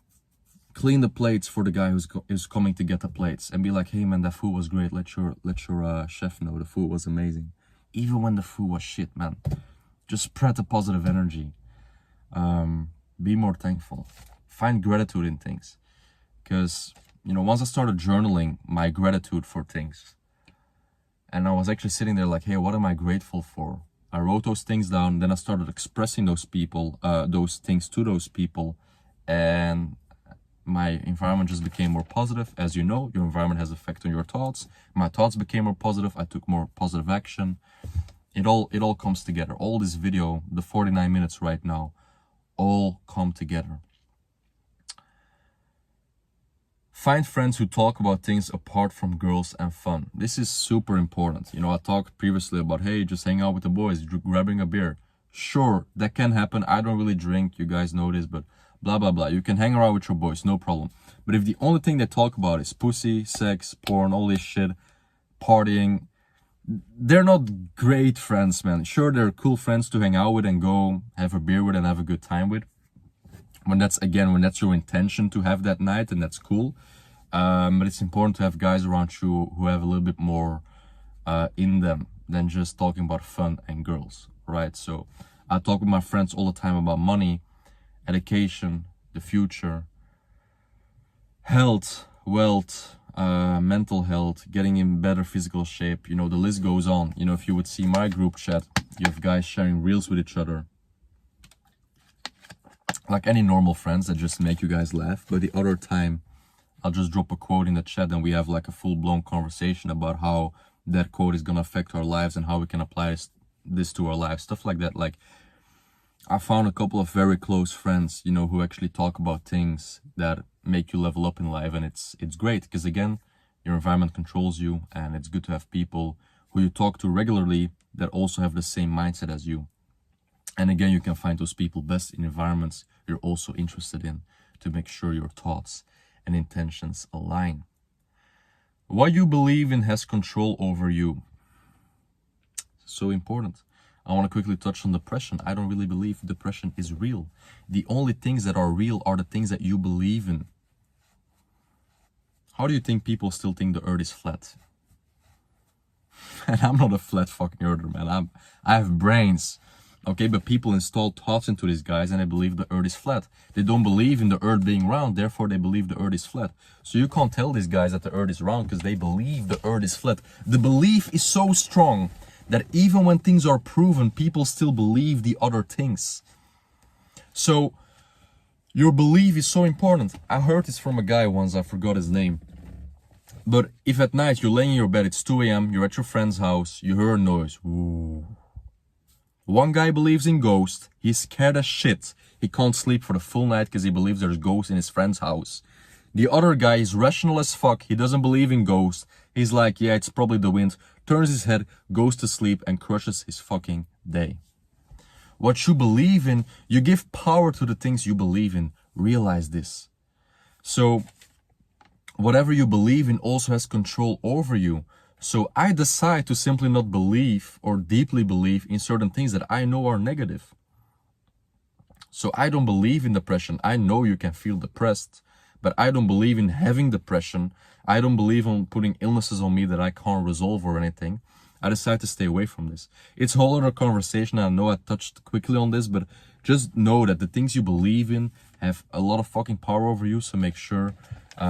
clean the plates for the guy who's coming to get the plates, and be like, hey man, that food was great. Let your chef know the food was amazing. Even when the food was shit, man. Just spread the positive energy. Be more thankful. Find gratitude in things. Because, you know, once I started journaling my gratitude for things, and I was actually sitting there like, hey, what am I grateful for? I wrote those things down, then I started expressing those things to those people, and my environment just became more positive. As you know, your environment has effect on your thoughts. My thoughts became more positive. I took more positive action. It all comes together. All this video, the 49 minutes right now, all come together. Find friends who talk about things apart from girls and fun. This is super important. You know, I talked previously about, hey, just hang out with the boys, grabbing a beer. Sure, that can happen. I don't really drink, you guys know this, but blah, blah, blah. You can hang around with your boys, no problem. But if the only thing they talk about is pussy, sex, porn, all this shit, partying, they're not great friends, man. Sure, they're cool friends to hang out with and go have a beer with and have a good time with. When that's your intention to have that night, and that's cool. But it's important to have guys around you who have a little bit more in them than just talking about fun and girls, right? So I talk with my friends all the time about money, education, the future, health, wealth, mental health, getting in better physical shape. You know, the list goes on. You know, if you would see my group chat, you have guys sharing reels with each other, like any normal friends that just make you guys laugh. But the other time, I'll just drop a quote in the chat and we have like a full-blown conversation about how that quote is gonna affect our lives and how we can apply this to our lives, stuff like that. Like, I found a couple of very close friends, you know, who actually talk about things that make you level up in life, and it's great because, again, your environment controls you, and it's good to have people who you talk to regularly that also have the same mindset as you. And again, you can find those people best in environments you're also interested in to make sure your thoughts and intentions align. What you believe in has control over you. So important. I want to quickly touch on depression. I don't really believe depression is real. The only things that are real are the things that you believe in. How do you think people still think the earth is flat? And I'm not a flat fucking earther, man. I have brains. Okay, but people install thoughts into these guys and they believe the earth is flat. They don't believe in the earth being round, therefore they believe the earth is flat. So you can't tell these guys that the earth is round because they believe the earth is flat. The belief is so strong that even when things are proven, people still believe the other things. So your belief is so important. I heard this from a guy once, I forgot his name. But if at night you're laying in your bed, it's 2 a.m., you're at your friend's house, you hear a noise. Ooh. One guy believes in ghosts. He's scared as shit. He can't sleep for the full night because he believes there's ghosts in his friend's house. The other guy is rational as fuck. He doesn't believe in ghosts. He's like, yeah, it's probably the wind. Turns his head, goes to sleep, and crushes his fucking day. What you believe in, you give power to the things you believe in. Realize this. So, whatever you believe in also has control over you. So I decide to simply not believe or deeply believe in certain things that I know are negative. So I don't believe in depression. I know you can feel depressed, but I don't believe in having depression. I don't believe in putting illnesses on me that I can't resolve or anything. I decide to stay away from this. It's a whole other conversation. I know I touched quickly on this, but just know that the things you believe in have a lot of fucking power over you. So make sure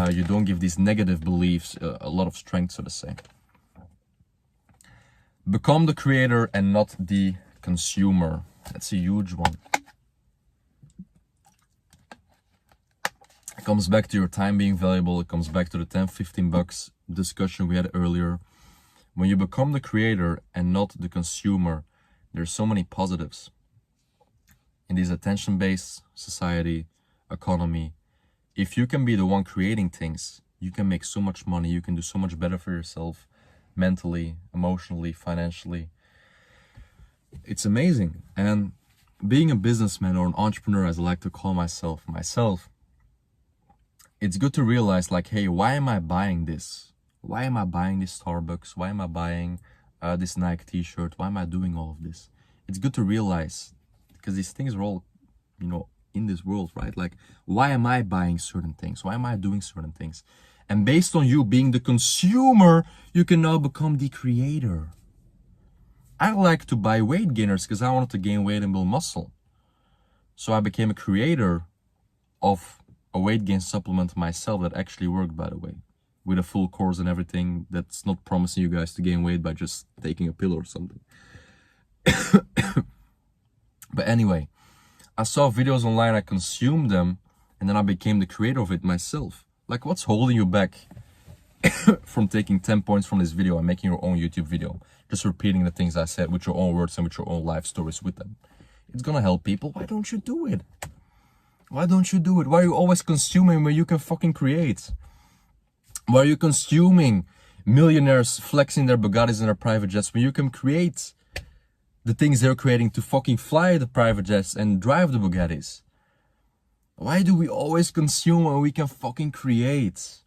you don't give these negative beliefs a lot of strength, so to say. Become the creator and not the consumer. That's a huge one. It comes back to your time being valuable. It comes back to the 10-15 bucks discussion we had earlier. When you become the creator and not the consumer, there's so many positives. In this attention-based society, economy, if you can be the one creating things, you can make so much money. You can do so much better for yourself. Mentally, emotionally, financially. It's amazing. And being a businessman or an entrepreneur, as I like to call myself, it's good to realize, like, hey, why am I buying this? Why am I buying this Starbucks? Why am I buying this Nike t-shirt? Why am I doing all of this? It's good to realize, because these things are all, you know, in this world, right? Like, why am I buying certain things? Why am I doing certain things? And based on you being the consumer, you can now become the creator. I like to buy weight gainers because I wanted to gain weight and build muscle. So I became a creator of a weight gain supplement myself that actually worked, by the way, with a full course and everything. That's not promising you guys to gain weight by just taking a pill or something. But anyway, I saw videos online, I consumed them, and then I became the creator of it myself. Like, what's holding you back? from taking 10 points from this video and making your own YouTube video. Just repeating the things I said with your own words and with your own life stories with them. It's gonna help people. Why don't you do it? Why don't you do it? Why are you always consuming when you can fucking create? Why are you consuming millionaires flexing their Bugattis and their private jets when you can create the things they're creating to fucking fly the private jets and drive the Bugattis? Why do we always consume when we can fucking create?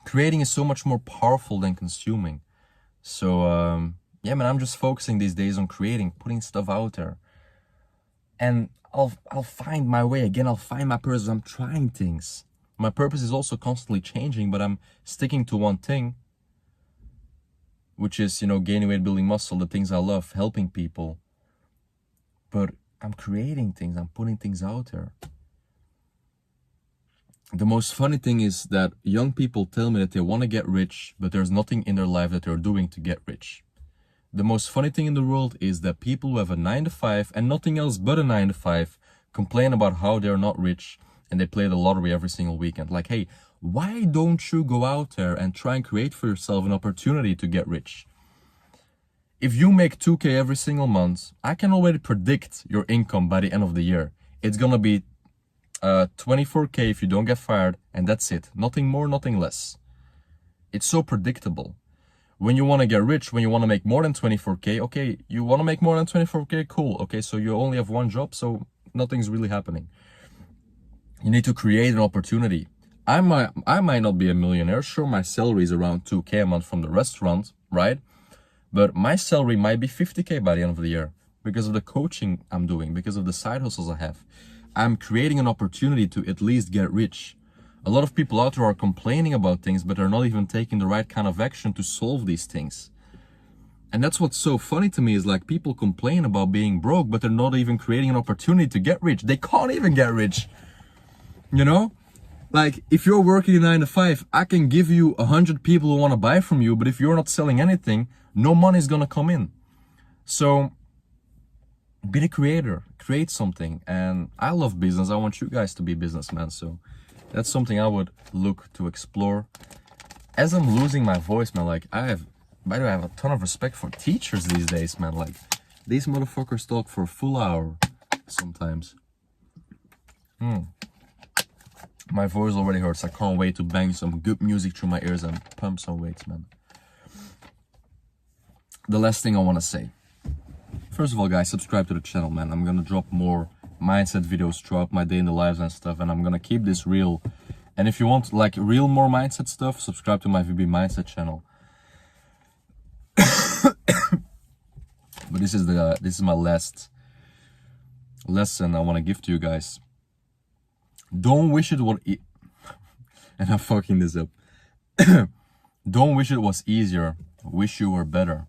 Creating is so much more powerful than consuming. So, yeah, man, I'm just focusing these days on creating, putting stuff out there. And I'll find my way again. I'll find my purpose. I'm trying things. My purpose is also constantly changing, but I'm sticking to one thing, which is, you know, gaining weight, building muscle, the things I love, helping people. But I'm creating things. I'm putting things out there. The most funny thing is that young people tell me that they want to get rich, but there's nothing in their life that they're doing to get rich. The most funny thing in the world is that people who have a 9-to-5 and nothing else but a 9-to-5 complain about how they're not rich and they play the lottery every single weekend. Like, hey, why don't you go out there and try and create for yourself an opportunity to get rich? If you make 2K every single month, I can already predict your income by the end of the year. It's gonna be 24K if you don't get fired, and that's it. Nothing more, nothing less. It's so predictable. When you want to get rich, when you want to make more than 24K, okay, you want to make more than 24K, cool. Okay, so you only have one job, so nothing's really happening. You need to create an opportunity. I might not be a millionaire. Sure, my salary is around 2K a month from the restaurant, right? But my salary might be 50K by the end of the year because of the coaching I'm doing, because of the side hustles I have. I'm creating an opportunity to at least get rich. A lot of people out there are complaining about things, but they're not even taking the right kind of action to solve these things. And that's what's so funny to me is like people complain about being broke, but they're not even creating an opportunity to get rich. They can't even get rich. You know? Like if you're working a 9-to-5, I can give you 100 people who want to buy from you, but if you're not selling anything, no money is going to come in. So be the creator, create something. And I love business. I want you guys to be businessmen. So that's something I would look to explore. As I'm losing my voice, man, like by the way, I have a ton of respect for teachers these days, man. Like these motherfuckers talk for a full hour sometimes. My voice already hurts. I can't wait to bang some good music through my ears and pump some weights, man. The last thing I want to say. First of all, guys, subscribe to the channel, man. I'm gonna drop more mindset videos throughout my day in the lives and stuff, and I'm gonna keep this real. And if you want like real more mindset stuff, subscribe to my VB Mindset channel. But this is my last lesson I want to give to you guys. Don't wish it was and I'm fucking this up. Don't wish it was easier. Wish you were better.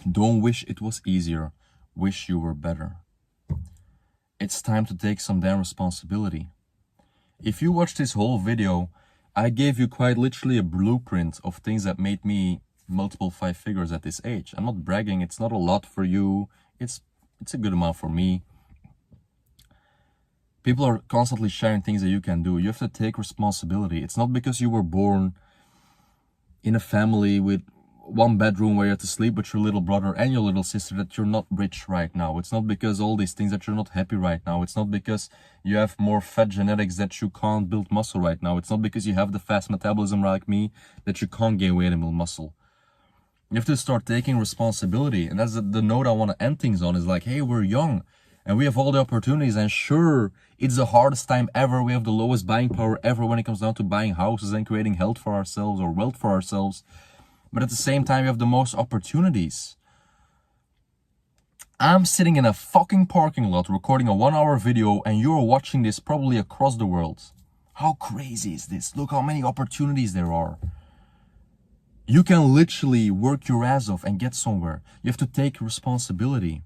Don't wish it was easier. Wish you were better. It's time to take some damn responsibility. If you watch this whole video, I gave you quite literally a blueprint of things that made me multiple 5 figures at this age. I'm not bragging. It's not a lot for you. It's a good amount for me. People are constantly sharing things that you can do. You have to take responsibility. It's not because you were born in a family with 1 bedroom where you have to sleep with your little brother and your little sister that you're not rich right now. It's not because all these things that you're not happy right now. It's not because you have more fat genetics that you can't build muscle right now. It's not because you have the fast metabolism like me that you can't gain weight and build muscle. You have to start taking responsibility. And that's the note I want to end things on is like, hey, we're young and we have all the opportunities, and sure, it's the hardest time ever. We have the lowest buying power ever when it comes down to buying houses and creating health for ourselves or wealth for ourselves. But at the same time, you have the most opportunities. I'm sitting in a fucking parking lot recording a 1-hour video and you're watching this probably across the world. How crazy is this? Look how many opportunities there are. You can literally work your ass off and get somewhere. You have to take responsibility.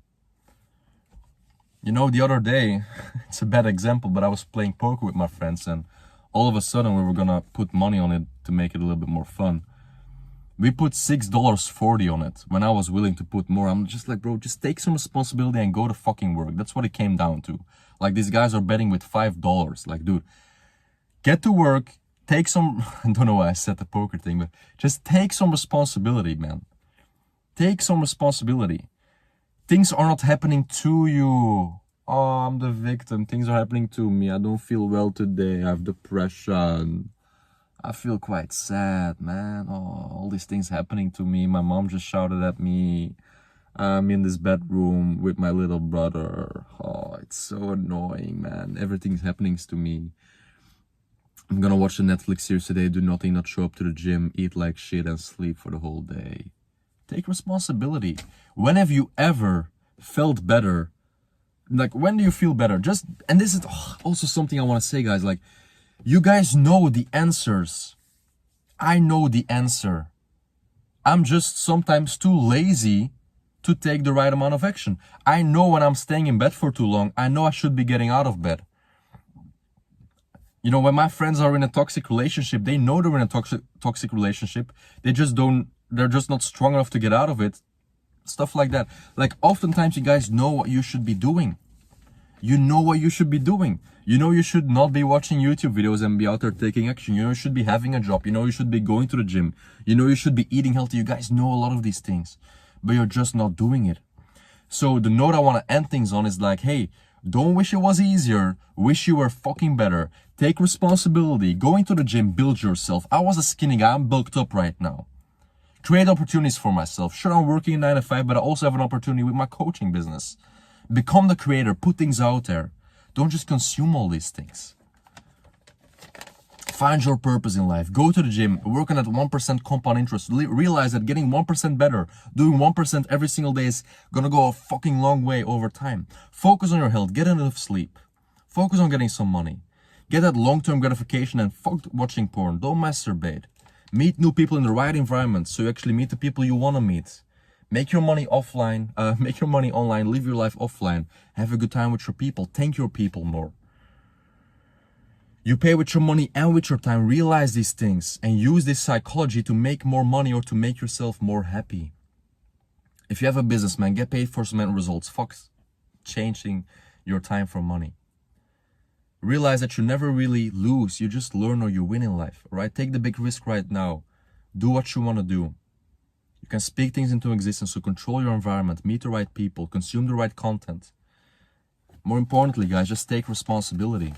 You know, the other day, it's a bad example, but I was playing poker with my friends and all of a sudden we were gonna put money on it to make it a little bit more fun. We put $6.40 on it when I was willing to put more. I'm just like, bro, just take some responsibility and go to fucking work. That's what it came down to. Like, these guys are betting with $5. Like, dude, get to work, take some, I don't know why I said the poker thing, but just take some responsibility, man. Take some responsibility. Things are not happening to you. Oh, I'm the victim. Things are happening to me. I don't feel well today. I have depression. I feel quite sad, man. Oh, all these things happening to me. My mom just shouted at me. I'm in this bedroom with my little brother. Oh, it's so annoying, man. Everything's happening to me. I'm gonna watch a Netflix series today, do nothing, not show up to the gym, eat like shit, and sleep for the whole day. Take responsibility. When have you ever felt better? Like, when do you feel better? Just, and this is also something I want to say, guys. Like, you guys know the answers. I know the answer. I'm just sometimes too lazy to take the right amount of action. I know when I'm staying in bed for too long, I know I should be getting out of bed. You know, when my friends are in a toxic relationship, they know they're in a toxic relationship. They're just not strong enough to get out of it. Stuff like that. Like, oftentimes you guys know what you should be doing. You know what you should be doing. You know you should not be watching YouTube videos and be out there taking action. You know you should be having a job. You know you should be going to the gym. You know you should be eating healthy. You guys know a lot of these things, but you're just not doing it. So the note I want to end things on is like, hey, don't wish it was easier. Wish you were fucking better. Take responsibility. Going to the gym, build yourself. I was a skinny guy. I'm bulked up right now. Create opportunities for myself. Sure, I'm working 9 to 5, but I also have an opportunity with my coaching business. Become the creator. Put things out there. Don't just consume all these things. Find your purpose in life. Go to the gym. Work on that 1% compound interest. Realize that getting 1% better, doing 1% every single day is gonna go a fucking long way over time. Focus on your health. Get enough sleep. Focus on getting some money. Get that long-term gratification and fuck watching porn. Don't masturbate. Meet new people in the right environment so you actually meet the people you want to meet. Make your money offline, make your money online, live your life offline. Have a good time with your people. Thank your people more. You pay with your money and with your time. Realize these things and use this psychology to make more money or to make yourself more happy. If you have a business, man, get paid for some end results. Fuck changing your time for money. Realize that you never really lose. You just learn or you win in life, right? Take the big risk right now. Do what you want to do. You can speak things into existence, so control your environment, meet the right people, consume the right content. More importantly, guys, just take responsibility.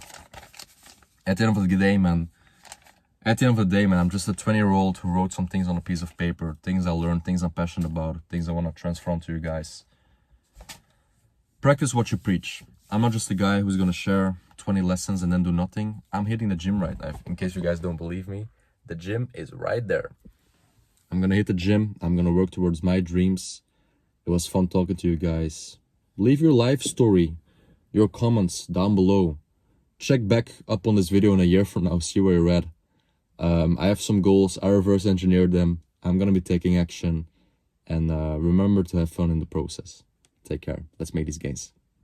At the end of the day, man, I'm just a 20-year-old who wrote some things on a piece of paper, things I learned, things I'm passionate about, things I want to transform to you guys. Practice what you preach. I'm not just a guy who's going to share 20 lessons and then do nothing. I'm hitting the gym right now. In case you guys don't believe me, the gym is right there. I'm going to hit the gym. I'm going to work towards my dreams. It was fun talking to you guys. Leave your life story, your comments down below. Check back up on this video in a year from now, see where you're at. I have some goals. I reverse engineered them. I'm going to be taking action. And remember to have fun in the process. Take care. Let's make these gains.